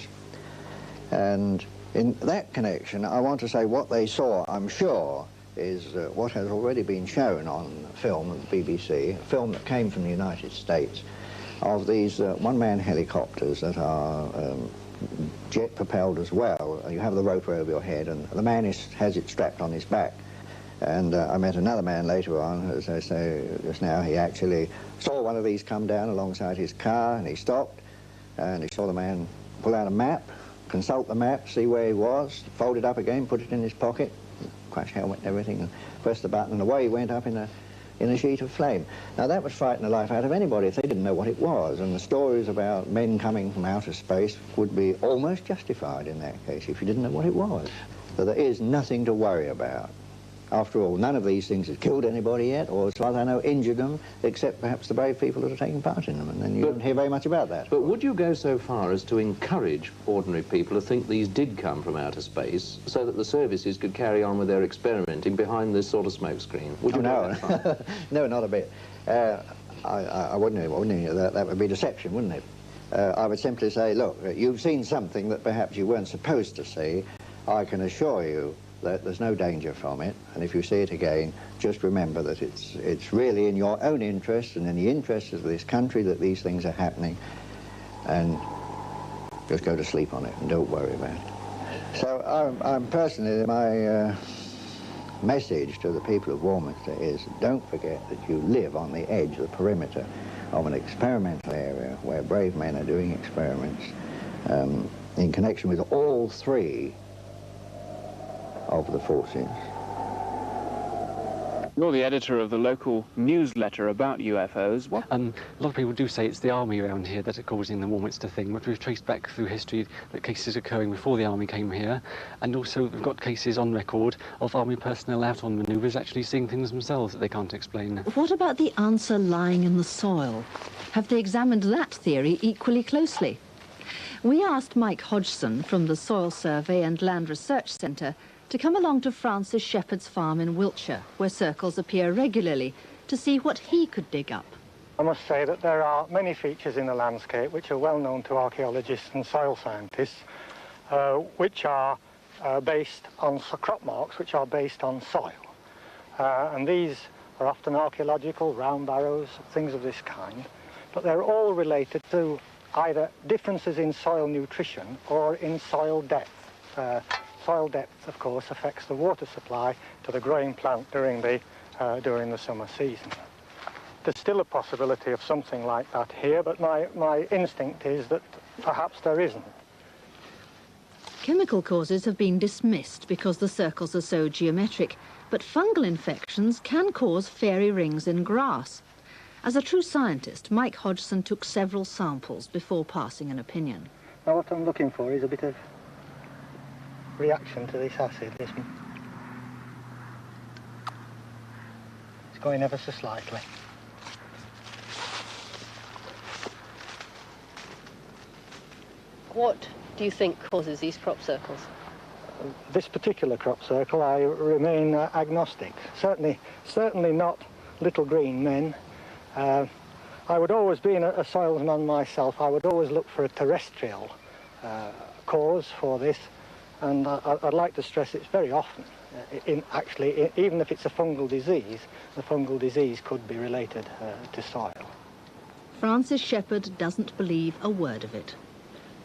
And in that connection, I want to say what they saw, I'm sure, is what has already been shown on film at the BBC, a film that came from the United States, of these one-man helicopters that are jet-propelled as well. You have the rotor over your head, and the man has it strapped on his back. And I met another man later on, as I say just now, he actually saw one of these come down alongside his car, and he stopped, and he saw the man pull out a map, consult the map, see where he was, fold it up again, put it in his pocket, crash helmet and everything, and press the button, and away he went up in a sheet of flame. Now that would frighten the life out of anybody if they didn't know what it was, and the stories about men coming from outer space would be almost justified in that case if you didn't know what it was. So there is nothing to worry about. After all, none of these things has killed anybody yet, or as far as I know, injured them, except perhaps the brave people that are taking part in them, and then you don't hear very much about that. But would you go so far as to encourage ordinary people to think these did come from outer space, so that the services could carry on with their experimenting behind this sort of smoke screen? Would you go that far? No, not a bit. I wouldn't. That would be deception, wouldn't it? I would simply say, look, you've seen something that perhaps you weren't supposed to see. I can assure you that there's no danger from it, and if you see it again, just remember that it's really in your own interest and in the interest of this country that these things are happening, and just go to sleep on it and don't worry about it. So I'm personally, my message to the people of Warminster is, don't forget that you live on the edge, the perimeter of an experimental area where brave men are doing experiments in connection with all three of the forces. You're the editor of the local newsletter about UFOs. What? A lot of people do say it's the army around here that are causing the Warminster Thing, but we've traced back through history that cases occurring before the army came here, and also we've got cases on record of army personnel out on manoeuvres actually seeing things themselves that they can't explain. What about the answer lying in the soil? Have they examined that theory equally closely? We asked Mike Hodgson from the Soil Survey and Land Research Centre to come along to Francis Shepherd's farm in Wiltshire, where circles appear regularly, to see what he could dig up. I must say that there are many features in the landscape which are well known to archaeologists and soil scientists, which are based on crop marks, which are based on soil. And these are often archaeological, round barrows, things of this kind, but they're all related to either differences in soil nutrition or in soil depth. Soil depth, of course, affects the water supply to the growing plant during the summer season. There's still a possibility of something like that here, but my instinct is that perhaps there isn't. Chemical causes have been dismissed because the circles are so geometric, but fungal infections can cause fairy rings in grass. As a true scientist, Mike Hodgson took several samples before passing an opinion. Now what I'm looking for is a bit of reaction to this acid. It's going ever so slightly. What do you think causes these crop circles? This particular crop circle, I remain agnostic. Certainly not little green men. I would always, being a soilsman myself, I would always look for a terrestrial cause for this. And I'd like to stress it's very often, even if it's a fungal disease, the fungal disease could be related to soil. Francis Shepherd doesn't believe a word of it.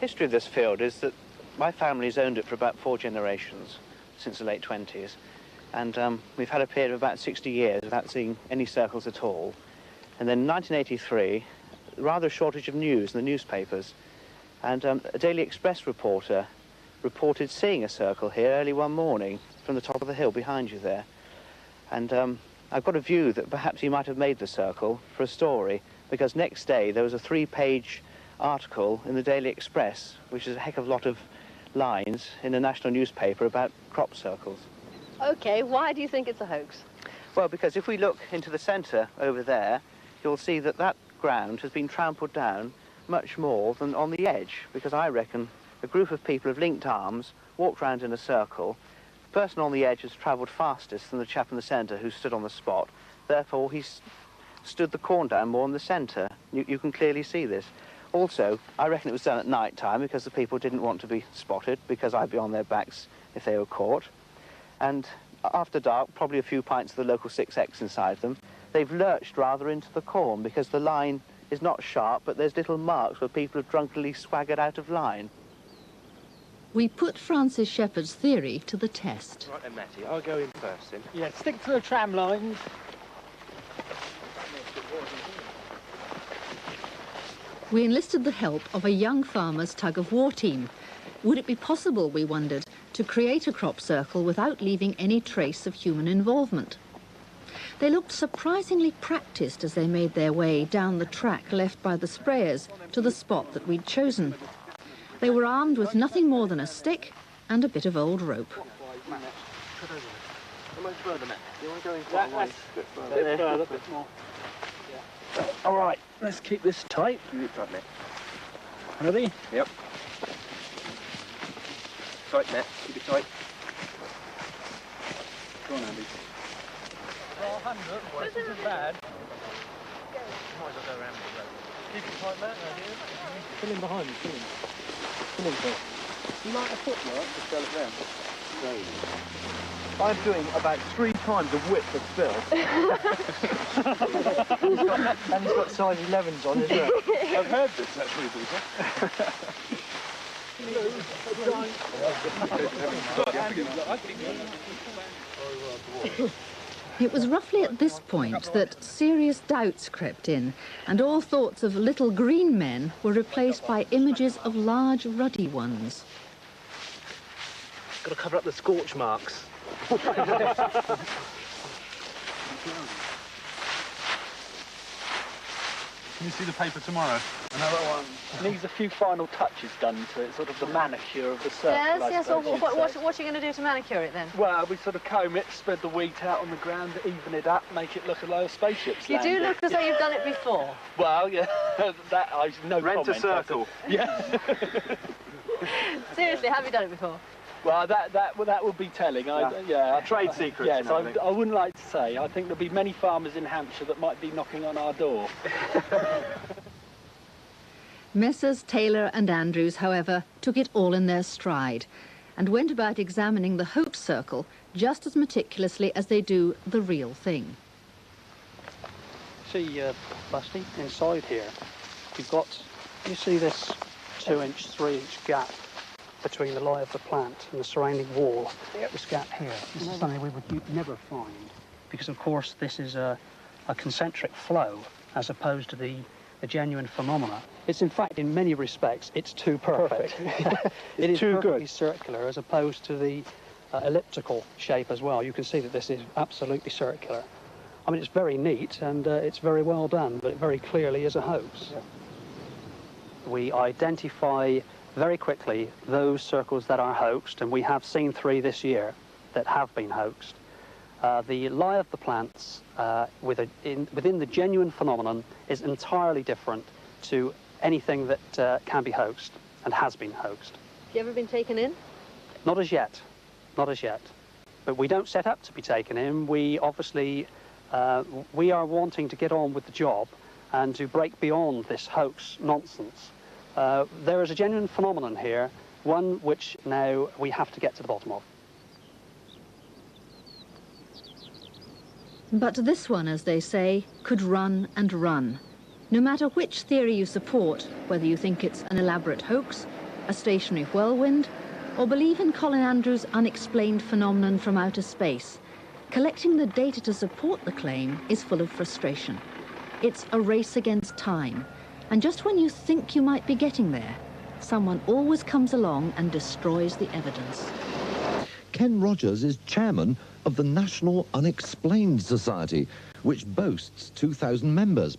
History of this field is that my family's owned it for about 4 generations, since the late 20s. And we've had a period of about 60 years without seeing any circles at all. And then in 1983, rather a shortage of news in the newspapers. And a Daily Express reporter reported seeing a circle here early one morning from the top of the hill behind you there. And I've got a view that perhaps he might have made the circle for a story, because next day there was a 3-page article in the Daily Express, which is a heck of a lot of lines in a national newspaper about crop circles. OK, why do you think it's a hoax? Well, because if we look into the centre over there, you'll see that that ground has been trampled down much more than on the edge, because I reckon a group of people have linked arms, walked round in a circle. The person on the edge has travelled fastest than the chap in the centre who stood on the spot. Therefore, he's stood the corn down more in the centre. You can clearly see this. Also, I reckon it was done at night time because the people didn't want to be spotted, because I'd be on their backs if they were caught. And after dark, probably a few pints of the local 6X inside them. They've lurched rather into the corn because the line is not sharp, but there's little marks where people have drunkenly swaggered out of line. We put Francis Shepherd's theory to the test. Right then, Matty, I'll go in first then. Yeah, stick to the tram lines. We enlisted the help of a young farmer's tug-of-war team. Would it be possible, we wondered, to create a crop circle without leaving any trace of human involvement? They looked surprisingly practiced as they made their way down the track left by the sprayers to the spot that we'd chosen. They were armed with nothing more than a stick and a bit of old rope. All right, let's keep this tight. Ready? Yep. Tight, Matt. Keep it tight. Go on, Andy. 400, this isn't bad. Might as well go around the road. Fill in behind me, fill in. Fill in first. You like the footwork? Just fill it round. I'm doing about 3 times the width of Phil. And he's got size 11s on as well. I've heard this actually, Peter. It was roughly at this point that serious doubts crept in, and all thoughts of little green men were replaced by images of large ruddy ones. Got to cover up the scorch marks. Can you see the paper tomorrow? Another one. Needs a few final touches done to it, sort of the manicure of the circle. Yes. What are you going to do to manicure it then? Well, we sort of comb it, spread the wheat out on the ground, even it up, make it look as though a spaceship's You do look as though you've done it before. Well, yeah, that I've no comment. Rent a circle. Yeah. Seriously, have you done it before? Well, that would be telling. Yeah. Trade secrets. Yes, I wouldn't like to say. I think there'll be many farmers in Hampshire that might be knocking on our door. Messrs. Taylor and Andrews, however, took it all in their stride and went about examining the hoax circle just as meticulously as they do the real thing. See, Busty, inside here, you've got, you see this 2-inch, 3-inch gap between the lie of the plant and the surrounding wall. This gap here, this is something we would never find, because of course this is a concentric flow as opposed to the genuine phenomena. It's in fact, in many respects, it's too perfect. It is too perfectly circular as opposed to the elliptical shape as well. You can see that this is absolutely circular. I mean, it's very neat and it's very well done, but it very clearly is a hoax. Yeah. We identify very quickly those circles that are hoaxed, and we have seen 3 this year that have been hoaxed. The lie of the plants within the genuine phenomenon is entirely different to anything that can be hoaxed and has been hoaxed. Have you ever been taken in? Not as yet, not as yet. But we don't set up to be taken in. We obviously, we are wanting to get on with the job and to break beyond this hoax nonsense. There is a genuine phenomenon here, one which now we have to get to the bottom of. But this one, as they say, could run and run. No matter which theory you support, whether you think it's an elaborate hoax, a stationary whirlwind, or believe in Colin Andrews' unexplained phenomenon from outer space, collecting the data to support the claim is full of frustration. It's a race against time. And just when you think you might be getting there, someone always comes along and destroys the evidence. Ken Rogers is chairman of the National Unexplained Society, which boasts 2,000 members.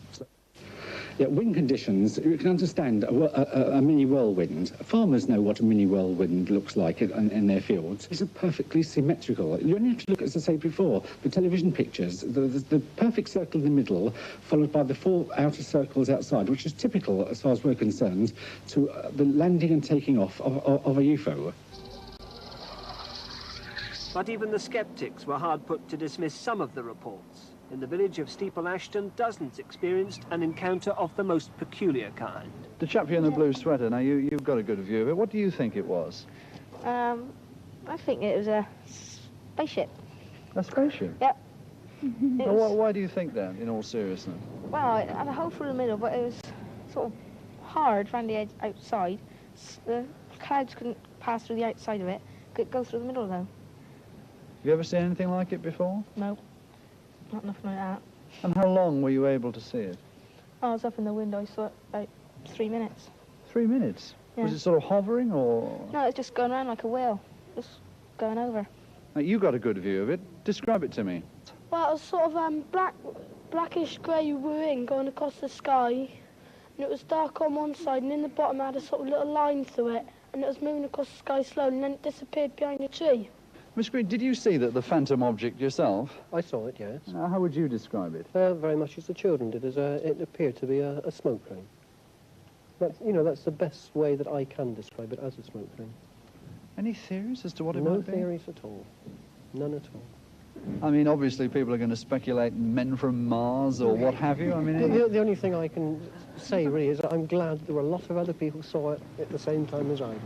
Yeah, wind conditions, you can understand a mini whirlwind. Farmers know what a mini whirlwind looks like in their fields. It's perfectly symmetrical. You only have to look, as I said before, the television pictures, the perfect circle in the middle, followed by the 4 outer circles outside, which is typical, as far as we're concerned, to the landing and taking off of a UFO. But even the sceptics were hard put to dismiss some of the reports. In the village of Steeple Ashton, dozens experienced an encounter of the most peculiar kind. The chap here in the blue sweater, now you've got a good view of it. What do you think it was? I think it was a spaceship. A spaceship? Yep. Why do you think that, in all seriousness? Well, it had a hole through the middle, but it was sort of hard around the edge outside. The clouds couldn't pass through the outside of it. Could go through the middle, though. Have you ever seen anything like it before? No. Not nothing like that. And how long were you able to see it? I was up in the window, I saw it about 3 minutes. 3 minutes? Yeah. Was it sort of hovering, or...? No, it was just going around like a wheel, just going over. Now, you got a good view of it. Describe it to me. Well, it was sort of blackish grey wing going across the sky, and it was dark on one side, and in the bottom it had a sort of little line through it, and it was moving across the sky slowly, and then it disappeared behind a tree. Miss Green, did you see the phantom object yourself? I saw it, yes. How would you describe it? Very much as the children did, as it appeared to be a smoke ring. That's the best way that I can describe it, as a smoke ring. Any theories as to what it No might be? theories at all. None at all. I mean, obviously people are going to speculate men from Mars or what have you. I mean, the only thing I can say really is that I'm glad there were a lot of other people saw it at the same time as I did.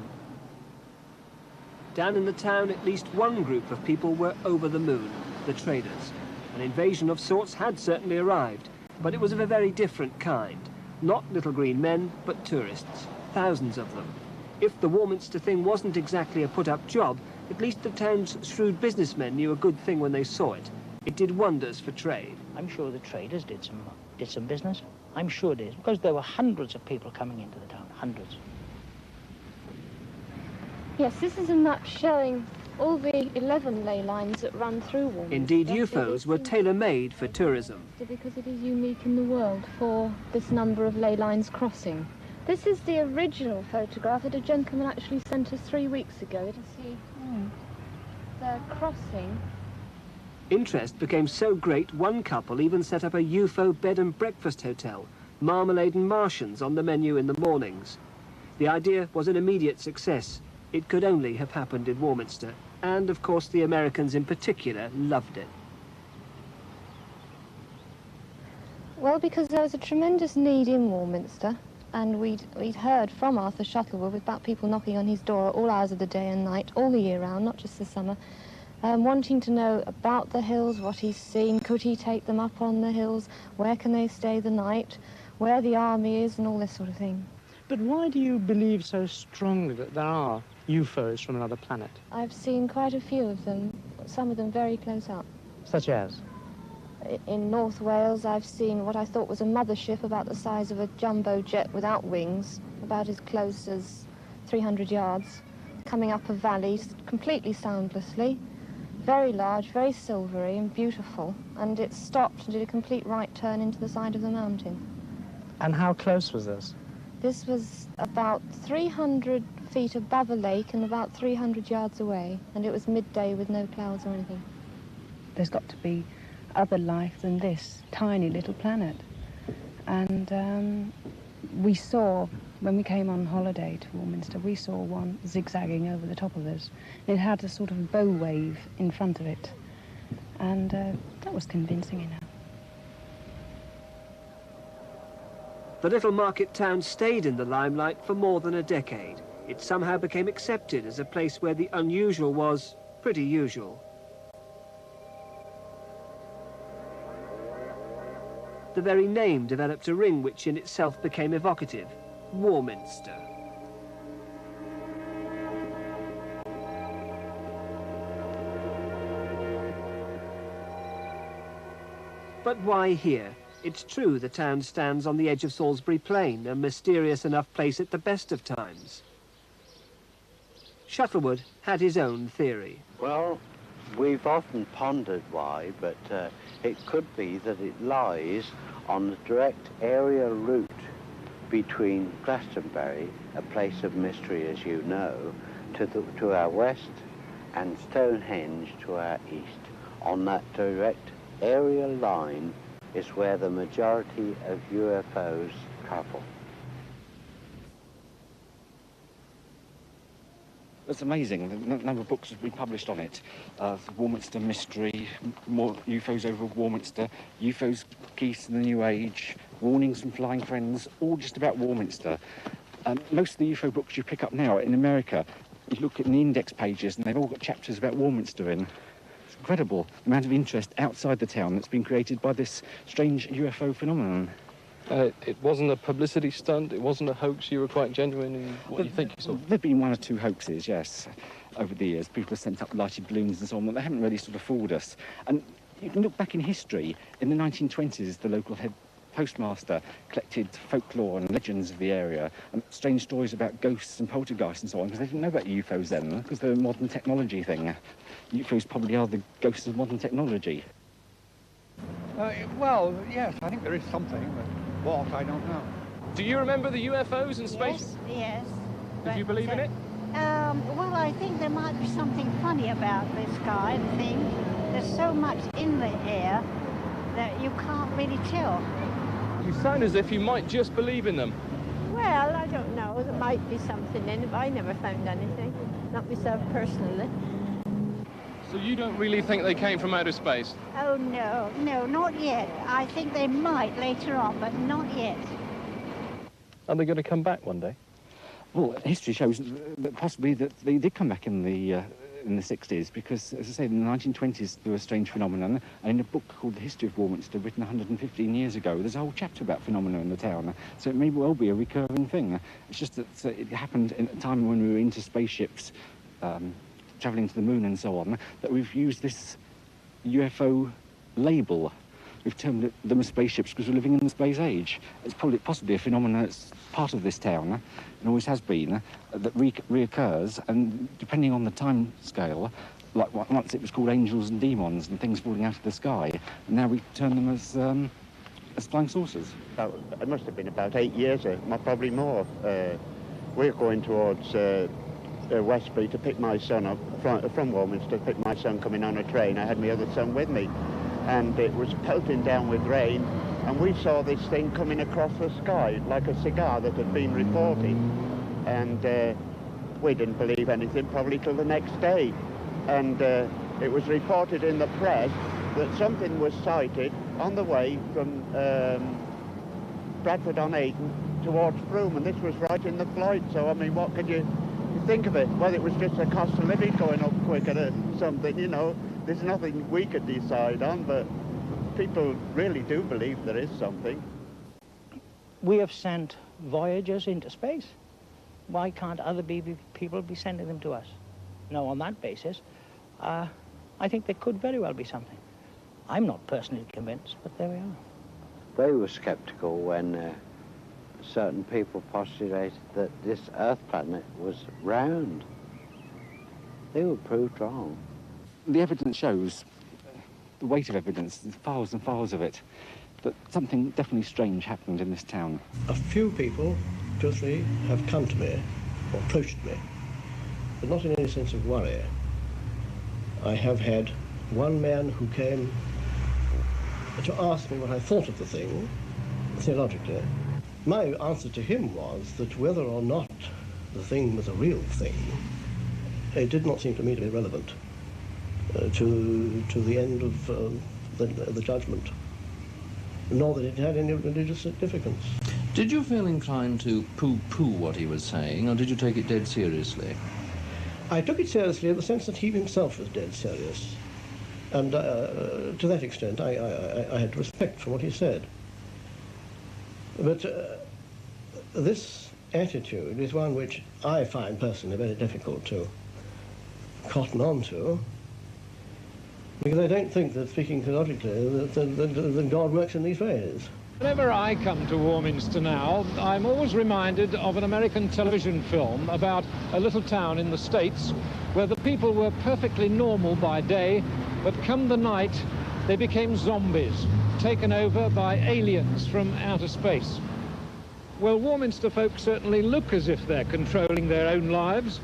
Down in the town, at least one group of people were over the moon, the traders. An invasion of sorts had certainly arrived, but it was of a very different kind. Not little green men, but tourists, thousands of them. If the Warminster Thing wasn't exactly a put-up job, at least the town's shrewd businessmen knew a good thing when they saw it. It did wonders for trade. I'm sure the traders did some business. I'm sure it is, because there were hundreds of people coming into the town, hundreds. Yes, this is a map showing all the 11 ley lines that run through Warminster. Indeed, UFOs were tailor-made for tourism. Because it is unique in the world for this number of ley lines crossing. This is the original photograph that a gentleman actually sent us 3 weeks ago to see the crossing. Interest became so great, one couple even set up a UFO bed and breakfast hotel, marmalade and Martians on the menu in the mornings. The idea was an immediate success. It could only have happened in Warminster, and of course the Americans in particular loved it. Well, because there was a tremendous need in Warminster, and we'd heard from Arthur Shuttleworth about people knocking on his door at all hours of the day and night, all the year round, not just the summer, wanting to know about the hills, what he's seen, could he take them up on the hills, where can they stay the night, where the army is, and all this sort of thing. But why do you believe so strongly that there are UFOs from another planet? I've seen quite a few of them, some of them very close up. Such as? In North Wales, I've seen what I thought was a mothership about the size of a jumbo jet without wings, about as close as 300 yards, coming up a valley completely soundlessly, very large, very silvery and beautiful, and it stopped and did a complete right turn into the side of the mountain. And how close was this? This was about 300 feet above a lake and about 300 yards away, and it was midday with no clouds or anything. There's got to be other life than this tiny little planet. And we saw, when we came on holiday to Warminster, we saw one zigzagging over the top of us. It had a sort of bow wave in front of it, and that was convincing enough. The little market town stayed in the limelight for more than a decade. It somehow became accepted as a place where the unusual was pretty usual. The very name developed a ring which in itself became evocative: Warminster. But why here? It's true the town stands on the edge of Salisbury Plain, a mysterious enough place at the best of times. Shuttleworth had his own theory. Well, we've often pondered why, but it could be that it lies on the direct aerial route between Glastonbury, a place of mystery as you know, to our west, and Stonehenge to our east. On that direct aerial line is where the majority of UFOs travel. It's amazing, the number of books have been published on it. The Warminster Mystery, more UFOs over Warminster, UFOs Geese in the New Age, Warnings from Flying Friends, all just about Warminster. Most of the UFO books you pick up now in America, you look at the index pages and they've all got chapters about Warminster in. It's incredible the amount of interest outside the town that's been created by this strange UFO phenomenon. It wasn't a publicity stunt, it wasn't a hoax, you were quite genuine in what you think you saw? There have been one or two hoaxes, yes, over the years. People have sent up lighted balloons and so on, but they haven't really sort of fooled us. And you can look back in history. In the 1920s, the local head postmaster collected folklore and legends of the area and strange stories about ghosts and poltergeists and so on, because they didn't know about UFOs then, because they're a modern technology thing. UFOs probably are the ghosts of modern technology. Well, yes, I think there is something, but what, I don't know. Do you remember the UFOs and space? Yes. Did you believe in it? Well, I think there might be something funny about this kind of thing. There's so much in the air that you can't really tell. You sound as if you might just believe in them. Well, I don't know. There might be something in it, but I never found anything. Not myself personally. So you don't really think they came from outer space? Oh, no, no, not yet. I think they might later on, but not yet. Are they going to come back one day? Well, history shows that possibly that they did come back in the 60s, because, as I say, in the 1920s there was a strange phenomenon, and in a book called The History of Warminster, written 115 years ago, there's a whole chapter about phenomena in the town, so it may well be a recurring thing. It's just that it happened in a time when we were into spaceships, travelling to the moon and so on, that we've used this UFO label. We've termed them as spaceships because we're living in the space age. It's probably possibly a phenomenon that's part of this town, and always has been, that reoccurs, and depending on the time scale, like once it was called angels and demons and things falling out of the sky, and now we term them as flying saucers. It must have been about 8 years, probably more. We're going towards Westbury to pick my son up, from Warminster, to pick my son coming on a train. I had my other son with me, and it was pelting down with rain, and we saw this thing coming across the sky like a cigar that had been reported, and we didn't believe anything probably till the next day, and it was reported in the press that something was sighted on the way from Bradford-on-Avon towards Frome, and this was right in the flight. So I mean, what could you think of it? Well, it was just a cost of living going up quicker or something, you know. There's nothing we could decide on, but people really do believe there is something. We have sent Voyagers into space. Why can't other people be sending them to us? No, on that basis, I think there could very well be something. I'm not personally convinced, but there we are. They were sceptical when certain people postulated that this Earth planet was round. They were proved wrong. The evidence shows, the weight of evidence, there's files and files of it, that something definitely strange happened in this town. A few people, 2 or 3, have come to me, or approached me, but not in any sense of worry. I have had one man who came to ask me what I thought of the thing, theologically. My answer to him was that whether or not the thing was a real thing, it did not seem to me to be relevant to the end of the judgment, nor that it had any religious significance. Did you feel inclined to pooh-pooh what he was saying, or did you take it dead seriously? I took it seriously in the sense that he himself was dead serious, and to that extent I had respect for what he said. But this attitude is one which I find personally very difficult to cotton on to, because I don't think that, speaking theologically, that God works in these ways. Whenever I come to Warminster now, I'm always reminded of an American television film about a little town in the States where the people were perfectly normal by day, but come the night, they became zombies, taken over by aliens from outer space. Well, Warminster folk certainly look as if they're controlling their own lives.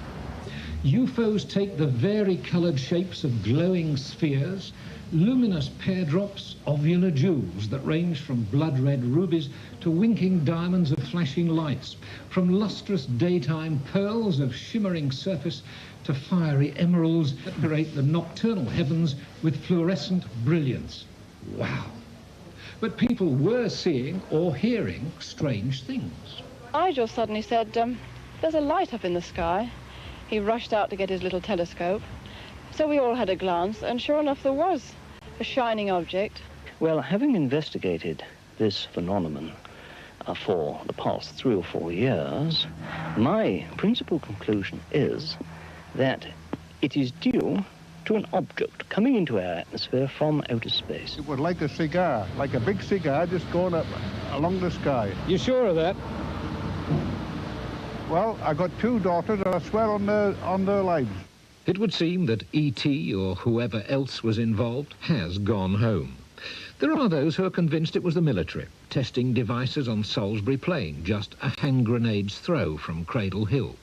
UFOs take the vari-coloured shapes of glowing spheres, luminous pear drops, ovular jewels that range from blood-red rubies to winking diamonds of flashing lights, from lustrous daytime pearls of shimmering surface to fiery emeralds that decorate the nocturnal heavens with fluorescent brilliance. Wow! But people were seeing or hearing strange things. I just suddenly said, there's a light up in the sky. He rushed out to get his little telescope. So we all had a glance, and sure enough, there was a shining object. Well, having investigated this phenomenon for the past 3 or 4 years, my principal conclusion is that it is due to an object coming into our atmosphere from outer space. It was like a cigar, like a big cigar just going up along the sky. You sure of that? Well, I got 2 daughters and I swear on their lives. It would seem that E.T. or whoever else was involved has gone home. There are those who are convinced it was the military, testing devices on Salisbury Plain, just a hand grenade's throw from Cradle Hill.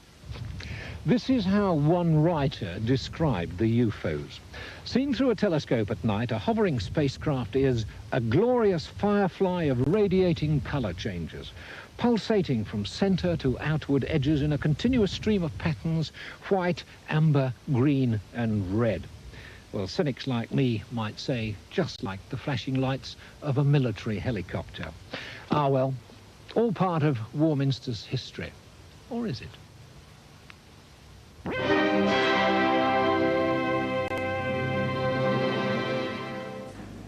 This is how one writer described the UFOs. Seen through a telescope at night, a hovering spacecraft is a glorious firefly of radiating colour changes, pulsating from centre to outward edges in a continuous stream of patterns, white, amber, green and red. Well, cynics like me might say just like the flashing lights of a military helicopter. Ah, well, all part of Warminster's history. Or is it?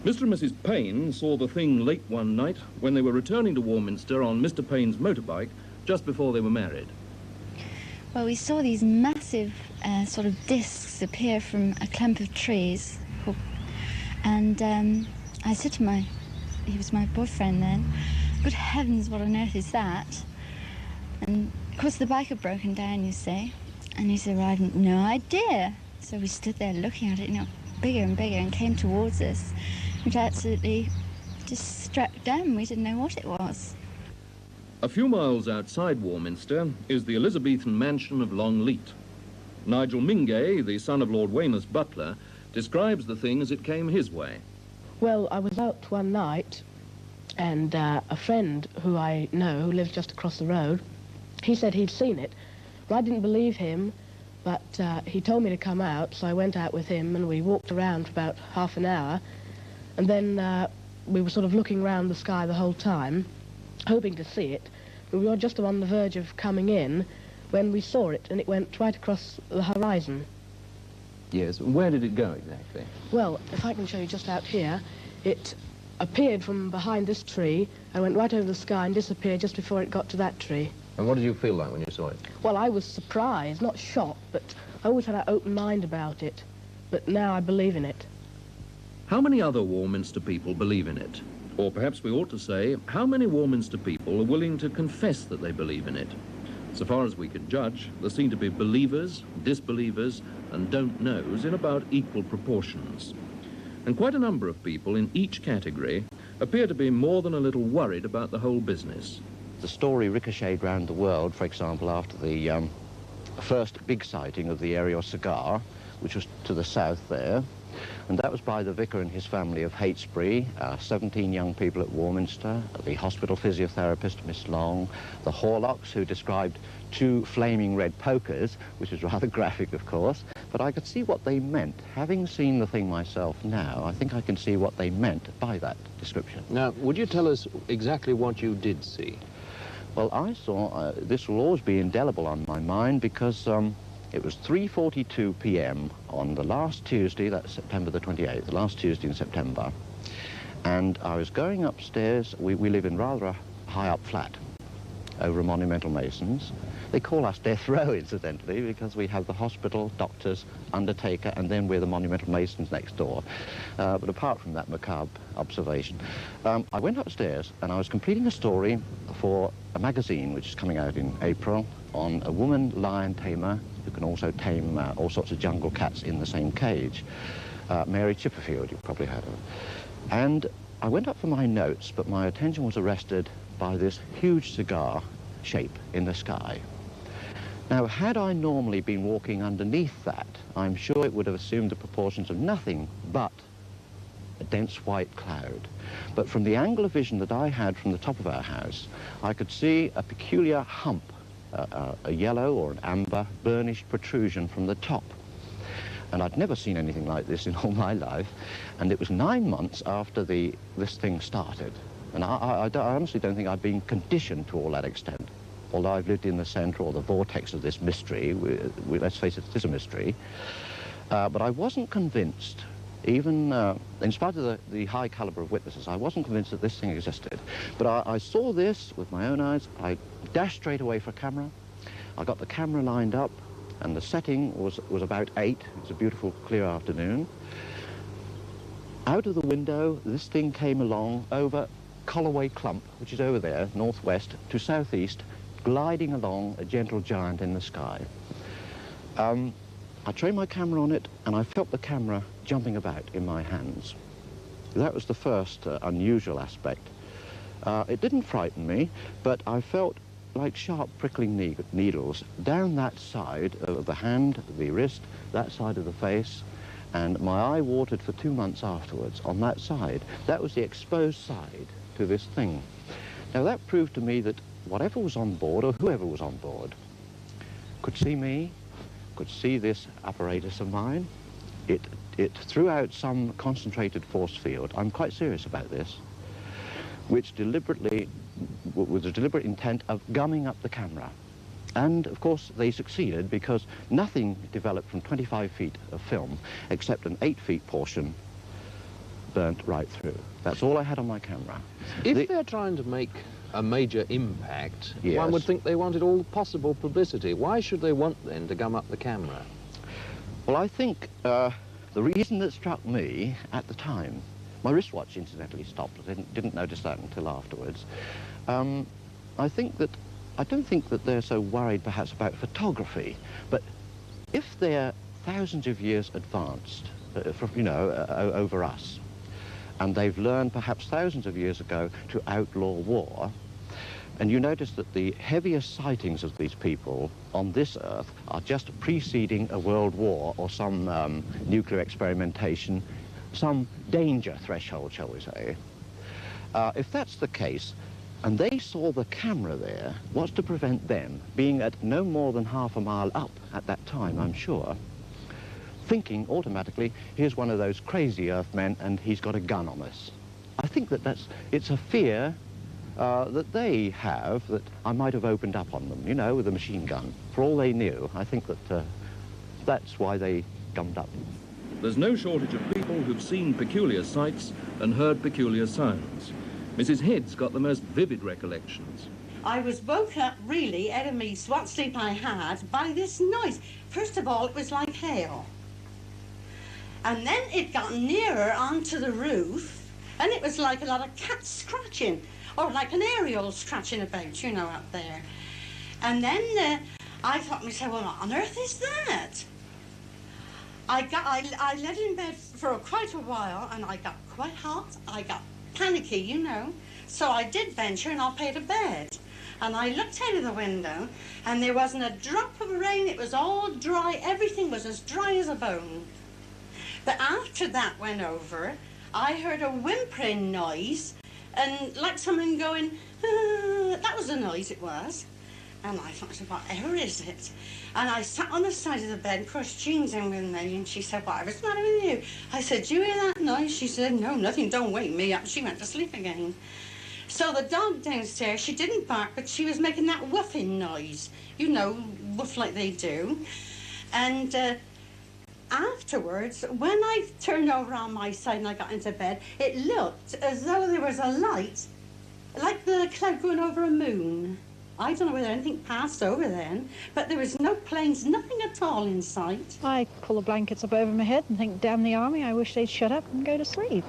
Mr. and Mrs. Payne saw the thing late one night when they were returning to Warminster on Mr. Payne's motorbike just before they were married. Well, we saw these massive sort of discs appear from a clump of trees. And I said to he was my boyfriend then, good heavens, what on earth is that? And of course the bike had broken down, you see. And he said, well, I've no idea. So we stood there looking at it, you know, bigger and bigger, and came towards us, which absolutely just struck dumb. We didn't know what it was. A few miles outside Warminster is the Elizabethan mansion of Longleat. Nigel Mingay, the son of Lord Weymouth's butler, describes the thing as it came his way. Well, I was out one night, and a friend who I know, who lives just across the road, he said he'd seen it. Well, I didn't believe him, but he told me to come out, so I went out with him, and we walked around for about half an hour, and then we were sort of looking round the sky the whole time, hoping to see it. We were just on the verge of coming in when we saw it, and it went right across the horizon. Yes, where did it go exactly? Well, if I can show you just out here, it appeared from behind this tree and went right over the sky and disappeared just before it got to that tree. And what did you feel like when you saw it? Well, I was surprised, not shocked, but I always had an open mind about it. But now I believe in it. How many other Warminster people believe in it? Or perhaps we ought to say, how many Warminster people are willing to confess that they believe in it? So far as we can judge, there seem to be believers, disbelievers, and don't knows in about equal proportions. And quite a number of people in each category appear to be more than a little worried about the whole business. The story ricocheted around the world, for example, after the first big sighting of the aerial cigar, which was to the south there. And that was by the vicar and his family of Heytesbury, 17 young people at Warminster, the hospital physiotherapist, Miss Long, the Horlocks, who described 2 flaming red pokers, which was rather graphic, of course, but I could see what they meant. Having seen the thing myself now, I think I can see what they meant by that description. Now, would you tell us exactly what you did see? Well, I saw, this will always be indelible on my mind, because it was 3:42 p.m. on the last Tuesday, that's September the 28th, the last Tuesday in September. And I was going upstairs. We live in rather a high-up flat over a Monumental Masons. They call us Death Row, incidentally, because we have the hospital, doctors, undertaker, and then we're the Monumental Masons next door. But apart from that macabre observation, I went upstairs and I was completing a story for a magazine which is coming out in April on a woman lion tamer who can also tame all sorts of jungle cats in the same cage. Mary Chipperfield, you've probably heard of her. And I went up for my notes, but my attention was arrested by this huge cigar shape in the sky. Now, had I normally been walking underneath that, I'm sure it would have assumed the proportions of nothing but a dense white cloud. But from the angle of vision that I had from the top of our house, I could see a peculiar hump, a yellow or an amber burnished protrusion from the top. And I'd never seen anything like this in all my life. And it was 9 months after this thing started. And I honestly don't think I've been conditioned to all that extent. Although I've lived in the centre or the vortex of this mystery, let's face it, it is a mystery. But I wasn't convinced, even in spite of the high calibre of witnesses, I wasn't convinced that this thing existed. But I saw this with my own eyes. I dashed straight away for a camera. I got the camera lined up, and the setting was about 8. It was a beautiful, clear afternoon. Out of the window, this thing came along over Colloway Clump, which is over there, northwest to southeast, gliding along, a gentle giant in the sky. I trained my camera on it, and I felt the camera jumping about in my hands. That was the first unusual aspect. It didn't frighten me, but I felt like sharp prickling needles down that side of the hand, the wrist, that side of the face, and my eye watered for 2 months afterwards on that side. That was the exposed side to this thing. Now that proved to me that whatever was on board, or whoever was on board, could see me, could see this apparatus of mine. It it threw out some concentrated force field. I'm quite serious about this, which deliberately, with a deliberate intent of gumming up the camera. And of course they succeeded, because nothing developed from 25 feet of film except an 8 feet portion burnt right through. That's all I had on my camera. If they're trying to make a major impact, Yes. one would think they wanted all possible publicity. Why should they want then to gum up the camera? Well, I think the reason that struck me at the time, my wristwatch incidentally stopped. I didn't notice that until afterwards. I don't think that they're so worried perhaps about photography, but if they're thousands of years advanced, over us, and they've learned perhaps thousands of years ago to outlaw war, and you notice that the heaviest sightings of these people on this Earth are just preceding a world war or some nuclear experimentation, some danger threshold, shall we say. If that's the case, and they saw the camera there, what's to prevent them being at no more than half a mile up at that time, I'm sure, thinking automatically, here's one of those crazy Earthmen and he's got a gun on us. I think that it's a fear that they have, that I might have opened up on them, with a machine gun. For all they knew, I think that that's why they gummed up. There's no shortage of people who've seen peculiar sights and heard peculiar sounds. Mrs. Head's got the most vivid recollections. I was woke up really out of me what sleep I had by this noise. First of all, it was like hail. And then it got nearer onto the roof, and it was like a lot of cats scratching, or like an aerial scratching about, up there. And then I thought to myself, well, what on earth is that? I lay in bed for quite a while, and I got quite hot. I got panicky, So I did venture, and I paid to bed. And I looked out of the window, and there wasn't a drop of rain. It was all dry. Everything was as dry as a bone. But after that went over, I heard a whimpering noise, and like someone going, that was the noise it was. And I thought, whatever is it? And I sat on the side of the bed, of course, Jean's in with me, and she said, whatever's the matter with you? I said, do you hear that noise? She said, no, nothing, don't wake me up. She went to sleep again. So the dog downstairs, she didn't bark, but she was making that woofing noise, woof like they do. And afterwards, when I turned over on my side and I got into bed, it looked as though there was a light, like the cloud going over a moon. I don't know whether anything passed over then, but there was no planes, nothing at all in sight. I pull the blankets up over my head and think, damn the army, I wish they'd shut up and go to sleep.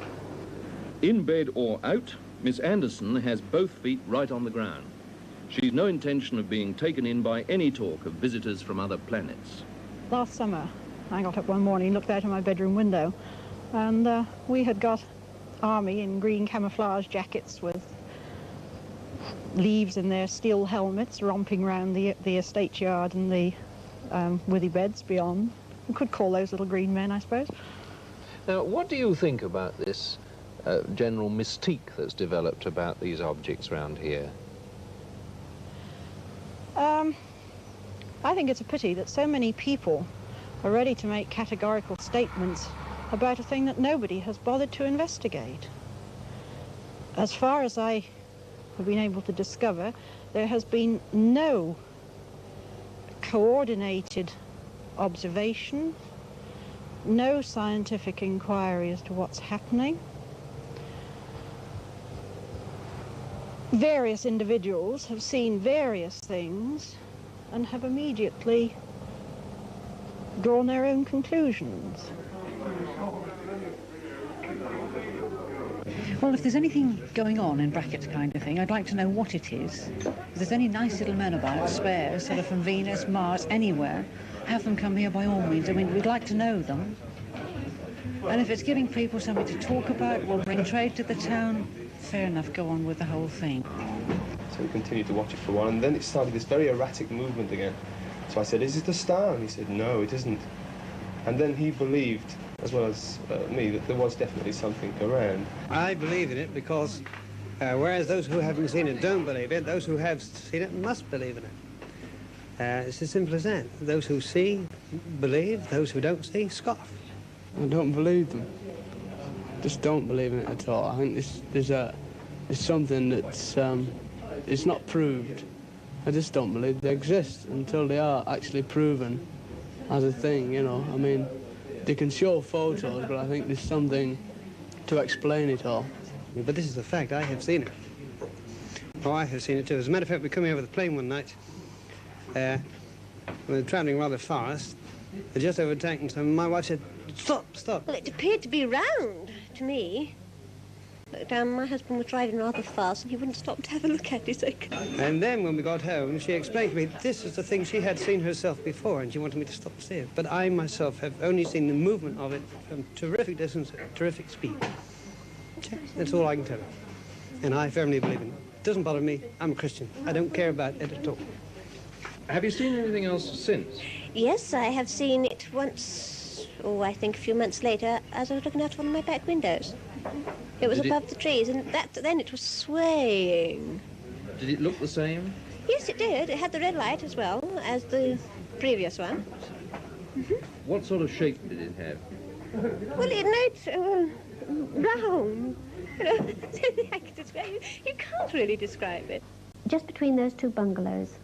In bed or out, Miss Anderson has both feet right on the ground. She's no intention of being taken in by any talk of visitors from other planets. Last summer, I got up one morning, looked out of my bedroom window, and we had got army in green camouflage jackets with leaves in their steel helmets romping round the estate yard and the withy beds beyond. We could call those little green men, I suppose. Now, what do you think about this general mystique that's developed about these objects around here? I think it's a pity that so many people are ready to make categorical statements about a thing that nobody has bothered to investigate. As far as I have been able to discover, there has been no coordinated observation, no scientific inquiry as to what's happening. Various individuals have seen various things and have immediately drawn their own conclusions. Well, if there's anything going on in brackets kind of thing, I'd like to know what it is. If there's any nice little men about, spares, sort of from Venus, Mars, anywhere, have them come here by all means. I mean, we'd like to know them. And if it's giving people something to talk about, will bring trade to the town, fair enough, go on with the whole thing. So we continued to watch it for a while, and then it started this very erratic movement again. So I said, is it a star? And he said, no, it isn't. And then he believed, as well as me, that there was definitely something around. I believe in it because, whereas those who haven't seen it don't believe it, those who have seen it must believe in it. It's as simple as that. Those who see, believe. Those who don't see, scoff. I don't believe them. Just don't believe in it at all. I think there's something that's it's not proved. I just don't believe they exist until they are actually proven as a thing, you know. I mean, they can show photos, but I think there's something to explain it all. Yeah, but this is a fact. I have seen it. Oh, I have seen it too. As a matter of fact, we were coming over the plain one night. We were travelling rather fast. They just overtaken, so my wife said, "Stop, stop." Well, it appeared to be round to me. But my husband was driving rather fast and he wouldn't stop to have a look at it. And then when we got home, she explained to me this is the thing she had seen herself before and she wanted me to stop to see it. But I myself have only seen the movement of it from terrific distance, terrific speed. That's all I can tell you. And I firmly believe in it. It doesn't bother me. I'm a Christian. I don't care about it at all. Have you seen anything else since? Yes, I have seen it once, I think a few months later, as I was looking out of one of my back windows. It was above the trees, and then it was swaying. Did it look the same? Yes, it did. It had the red light as well as the previous one. What sort of shape did it have? Well, round. You know, I can describe it. You can't really describe it. Just between those two bungalows,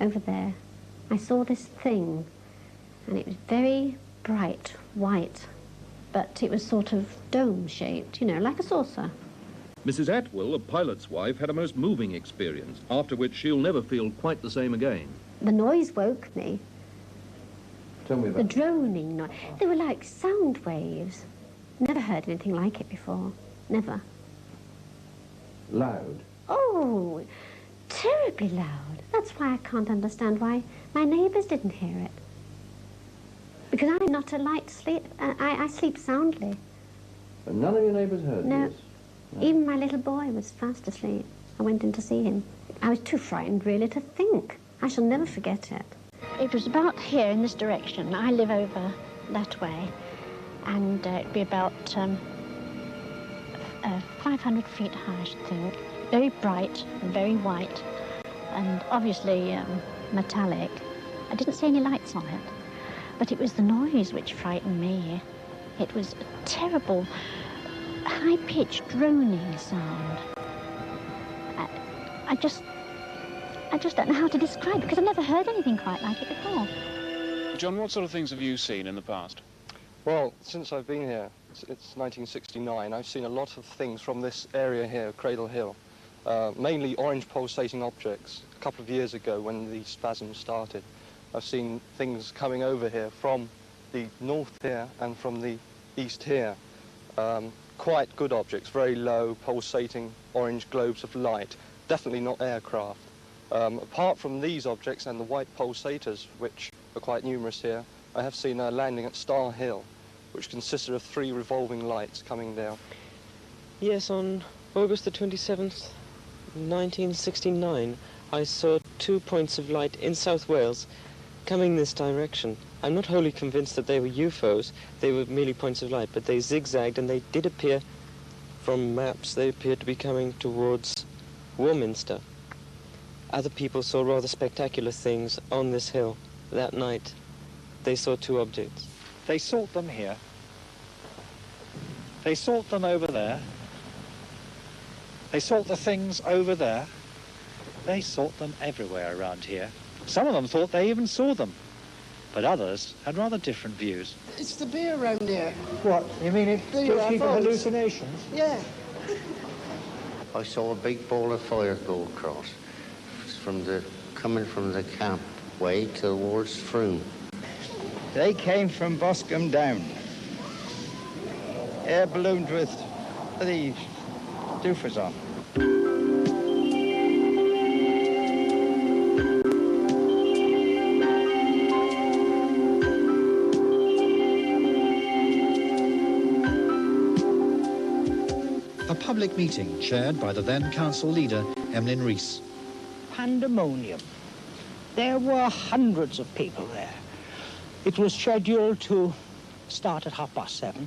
over there, I saw this thing, and it was very bright white, but it was sort of dome-shaped, you know, like a saucer. Mrs. Atwill, a pilot's wife, had a most moving experience, after which she'll never feel quite the same again. The noise woke me. Tell me about the droning noise. They were like sound waves. Never heard anything like it before. Never. Loud? Oh, terribly loud. That's why I can't understand why my neighbours didn't hear it. Because I'm not a light sleep. I sleep soundly. But none of your neighbours heard No. this? Even my little boy was fast asleep. I went in to see him. I was too frightened, really, to think. I shall never forget it. It was about here in this direction. I live over that way. And it'd be about 500 feet high, I should think. Very bright and very white. And obviously metallic. I didn't see any lights on it. But it was the noise which frightened me. It was a terrible, high-pitched droning sound. I just don't know how to describe it, because I've never heard anything quite like it before. John, what sort of things have you seen in the past? Well, since I've been here, it's 1969, I've seen a lot of things from this area here, Cradle Hill. Mainly orange pulsating objects. A couple of years ago when the spasm started, I've seen things coming over here from the north here and from the east here. Quite good objects, very low, pulsating orange globes of light. Definitely not aircraft. Apart from these objects and the white pulsators, which are quite numerous here, I have seen a landing at Star Hill, which consisted of 3 revolving lights coming down. Yes, on August the 27th, 1969, I saw 2 points of light in South Wales coming this direction. I'm not wholly convinced that they were UFOs, they were merely points of light, but they zigzagged and they did appear, from maps, they appeared to be coming towards Warminster. Other people saw rather spectacular things on this hill that night. They saw 2 objects. They sought them here. They sought them over there. They sought the things over there. They sought them everywhere around here. Some of them thought they even saw them, but others had rather different views. It's the beer around here. What? You mean it's just people hallucinations? Yeah. I saw a big ball of fire go across coming from the camp way towards Froome. They came from Boscombe down. Air ballooned with the doofers on. A public meeting chaired by the then council leader, Emlyn Rees. Pandemonium. There were hundreds of people there. It was scheduled to start at 7:30.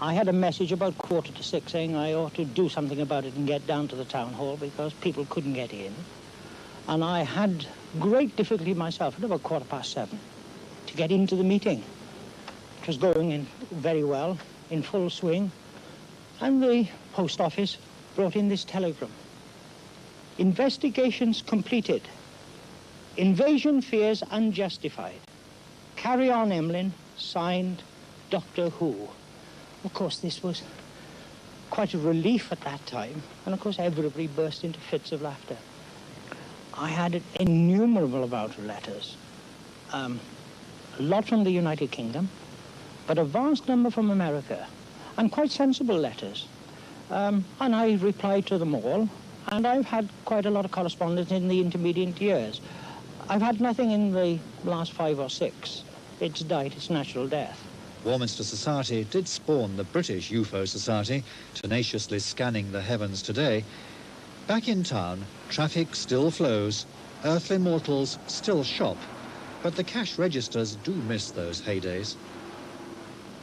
I had a message about 5:45 saying I ought to do something about it and get down to the town hall because people couldn't get in. And I had great difficulty myself at about 7:15 to get into the meeting. was going in very well, in full swing, and the post office brought in this telegram. Investigations completed. Invasion fears unjustified. Carry on, Emlyn. Signed, Doctor Who. Of course, this was quite a relief at that time, and of course everybody burst into fits of laughter. I had an innumerable amount of letters. A lot from the United Kingdom, but a vast number from America, and quite sensible letters. And I replied to them all, and I've had quite a lot of correspondence in the intermediate years. I've had nothing in the last 5 or 6. It's died its natural death. Warminster Society did spawn the British UFO Society, tenaciously scanning the heavens today. Back in town, traffic still flows, earthly mortals still shop, but the cash registers do miss those heydays.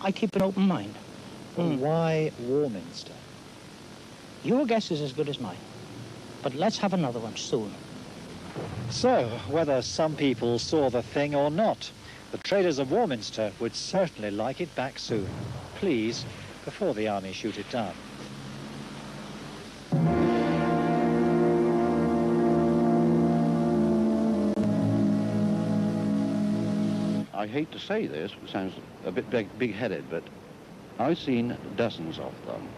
I keep an open mind. Why Warminster? Your guess is as good as mine, but let's have another one soon. So, whether some people saw the thing or not, the traders of Warminster would certainly like it back soon. Please, before the army shoot it down. I hate to say this, it sounds a bit big-headed, but I've seen dozens of them,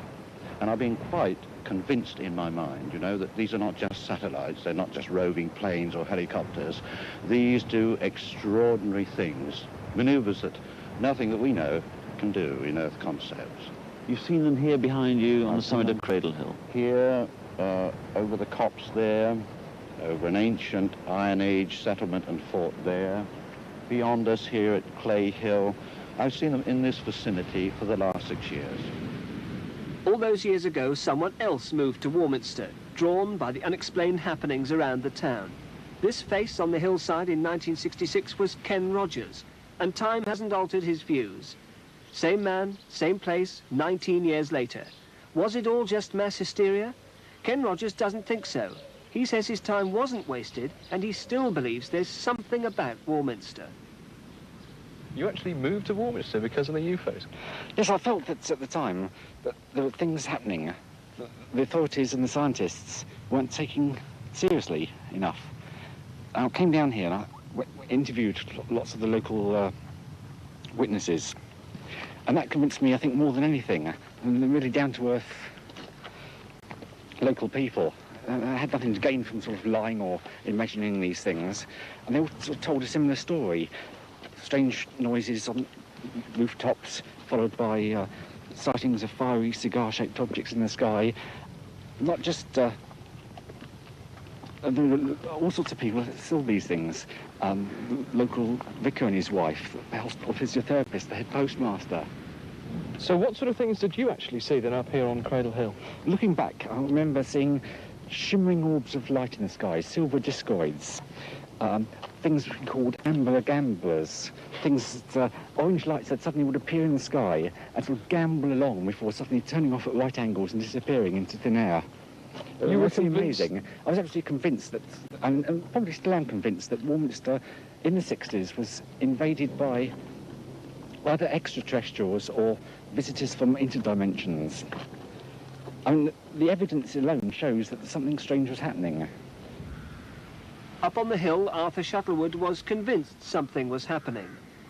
and I've been quite convinced in my mind, you know, that these are not just satellites, they're not just roving planes or helicopters. These do extraordinary things, maneuvers that nothing that we know can do in Earth concepts. You've seen them here behind you on the summit of Cradle Hill? Here, over the copse there, over an ancient Iron Age settlement and fort there, beyond us here at Clay Hill. I've seen them in this vicinity for the last 6 years. All those years ago, someone else moved to Warminster, drawn by the unexplained happenings around the town. This face on the hillside in 1966 was Ken Rogers, and time hasn't altered his views. Same man, same place, 19 years later. Was it all just mass hysteria? Ken Rogers doesn't think so. He says his time wasn't wasted, and he still believes there's something about Warminster. You actually moved to Warminster because of the UFOs? Yes, I felt that at the time that there were things happening. The authorities and the scientists weren't taking seriously enough. I came down here and I interviewed lots of the local witnesses, and that convinced me, I think, more than anything. And they're really down-to-earth local people. I had nothing to gain from sort of lying or imagining these things, and they all sort of told a similar story. Strange noises on rooftops, followed by sightings of fiery cigar-shaped objects in the sky. Not just all sorts of people saw these things. Local vicar and his wife, the hospital physiotherapist, the head postmaster. So what sort of things did you actually see then up here on Cradle Hill? Looking back, I remember seeing shimmering orbs of light in the sky, silver discoids. Things called amber gamblers, things that orange lights that suddenly would appear in the sky and sort of gamble along before suddenly turning off at right angles and disappearing into thin air. You were amazing. I was absolutely convinced that, and probably still am convinced, that Warminster in the 60s was invaded by either extraterrestrials or visitors from interdimensions. I mean, the evidence alone shows that something strange was happening. Up on the hill, Arthur Shuttlewood was convinced something was happening.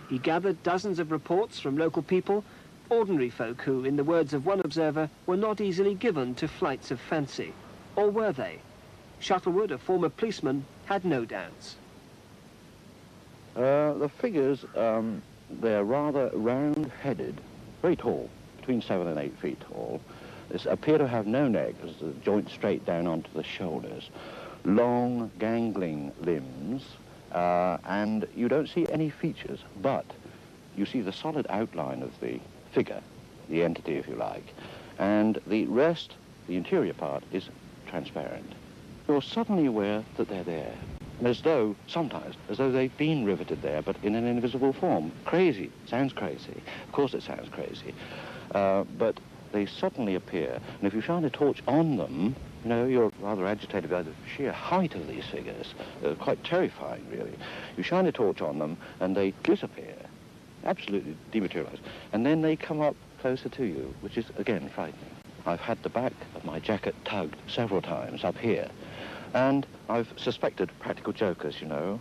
He gathered dozens of reports from local people, ordinary folk who, in the words of one observer, were not easily given to flights of fancy. Or were they? Shuttlewood, a former policeman, had no doubts. The figures, they're rather round-headed, very tall, between 7 and 8 feet tall. They appear to have no neck, as the joint straight down onto the shoulders. Long, gangling limbs, and you don't see any features, but you see the solid outline of the figure, the entity, if you like, and the rest, the interior part, is transparent. You're suddenly aware that they're there, as though, sometimes, as though they've been riveted there, but in an invisible form. Crazy. Sounds crazy. Of course it sounds crazy. But they suddenly appear, and if you shine a torch on them, you know, you're rather agitated by the sheer height of these figures. Quite terrifying, really. You shine a torch on them, and they disappear. absolutely dematerialised. And then they come up closer to you, which is, again, frightening. I've had the back of my jacket tugged several times up here, and I've suspected practical jokers, you know,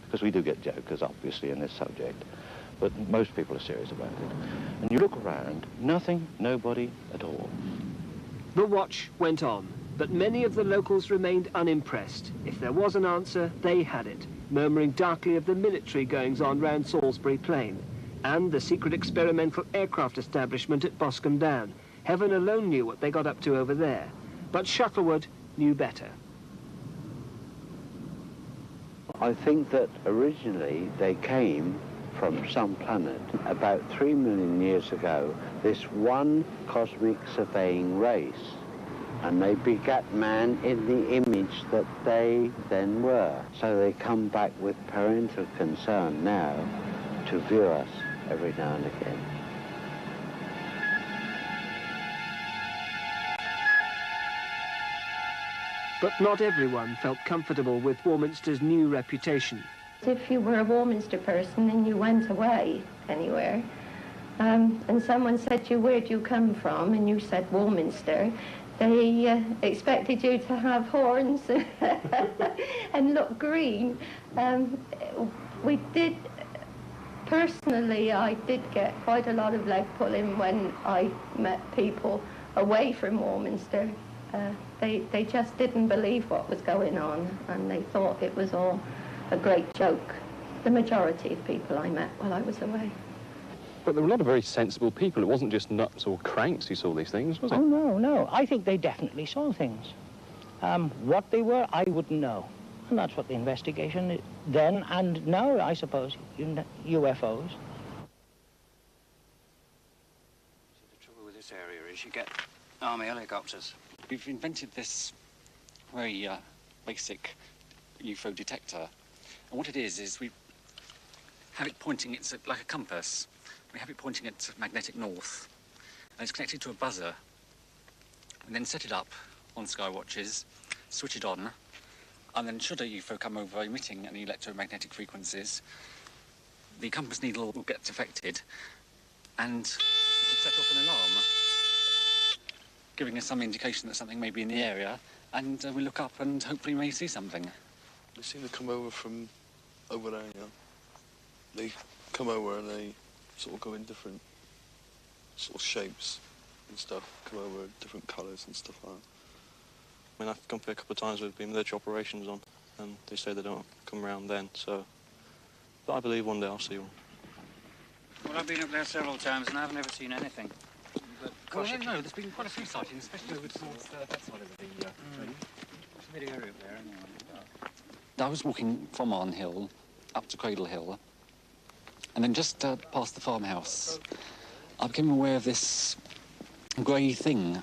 because we do get jokers, obviously, in this subject, but most people are serious about it. And you look around, nothing, nobody at all. The watch went on, but many of the locals remained unimpressed. If there was an answer, they had it, murmuring darkly of the military goings-on round Salisbury Plain, and the secret experimental aircraft establishment at Boscombe Down. Heaven alone knew what they got up to over there, but Shuttlewood knew better. I think that originally they came from some planet. About 3 million years ago, this one cosmic surveying race, and they begat man in the image that they then were. So they come back with parental concern now to view us every now and again. But not everyone felt comfortable with Warminster's new reputation. If you were a Warminster person and you went away anywhere, and someone said to you, where do you come from? And you said Warminster, they expected you to have horns and look green. We did, personally, I did get quite a lot of leg pulling when I met people away from Warminster. They just didn't believe what was going on, and they thought it was all a great joke. The majority of people I met while I was away. But there were a lot of very sensible people. It wasn't just nuts or cranks who saw these things, was it? Oh, no, no. I think they definitely saw things. What they were, I wouldn't know. And that's what the investigation then and now, I suppose, UFOs. See, the trouble with this area is you get army helicopters. We've invented this very basic UFO detector. And what it is we have it pointing, it's like a compass. We have it pointing at magnetic north. And it's connected to a buzzer. And then set it up on sky watches, switch it on, and then should a UFO come over emitting any electromagnetic frequencies, the compass needle will get affected and it will set off an alarm, giving us some indication that something may be in the area, and we look up and hopefully may see something. They seem to come over from over there, you know. They come over and they sort of go in different sort of shapes and stuff, come over different colours and stuff like that. I mean, I've come here a couple of times with been military operations on, and they say they don't come around then, so... But I believe one day I'll see one. Well, I've been up there several times and I've never seen anything. But Well, I don't know. There's been quite a few sightings, especially over towards that side of the tree. There's a big area up there, anyway. I was walking from Arn Hill up to Cradle Hill, and then just past the farmhouse, I became aware of this grey thing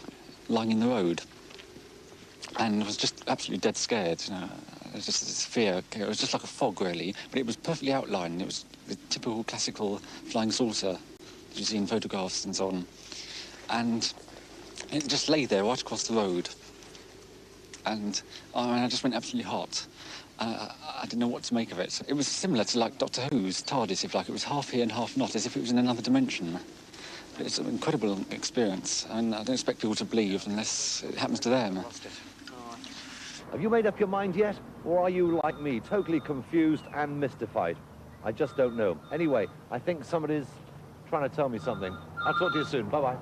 lying in the road, and I was just absolutely dead scared, you know. It was just this fear. It was just like a fog, really, but it was perfectly outlined. It was the typical classical flying saucer that you see in photographs and so on. And it just lay there right across the road. And I just went absolutely hot. I didn't know what to make of it. It was similar to, like, Doctor Who's TARDIS, if like. It was half here and half not, as if it was in another dimension. But it's an incredible experience, and I don't expect people to believe unless it happens to them. Have you made up your mind yet? Or are you, like me, totally confused and mystified? I just don't know. Anyway, I think somebody's trying to tell me something. I'll talk to you soon. Bye-bye.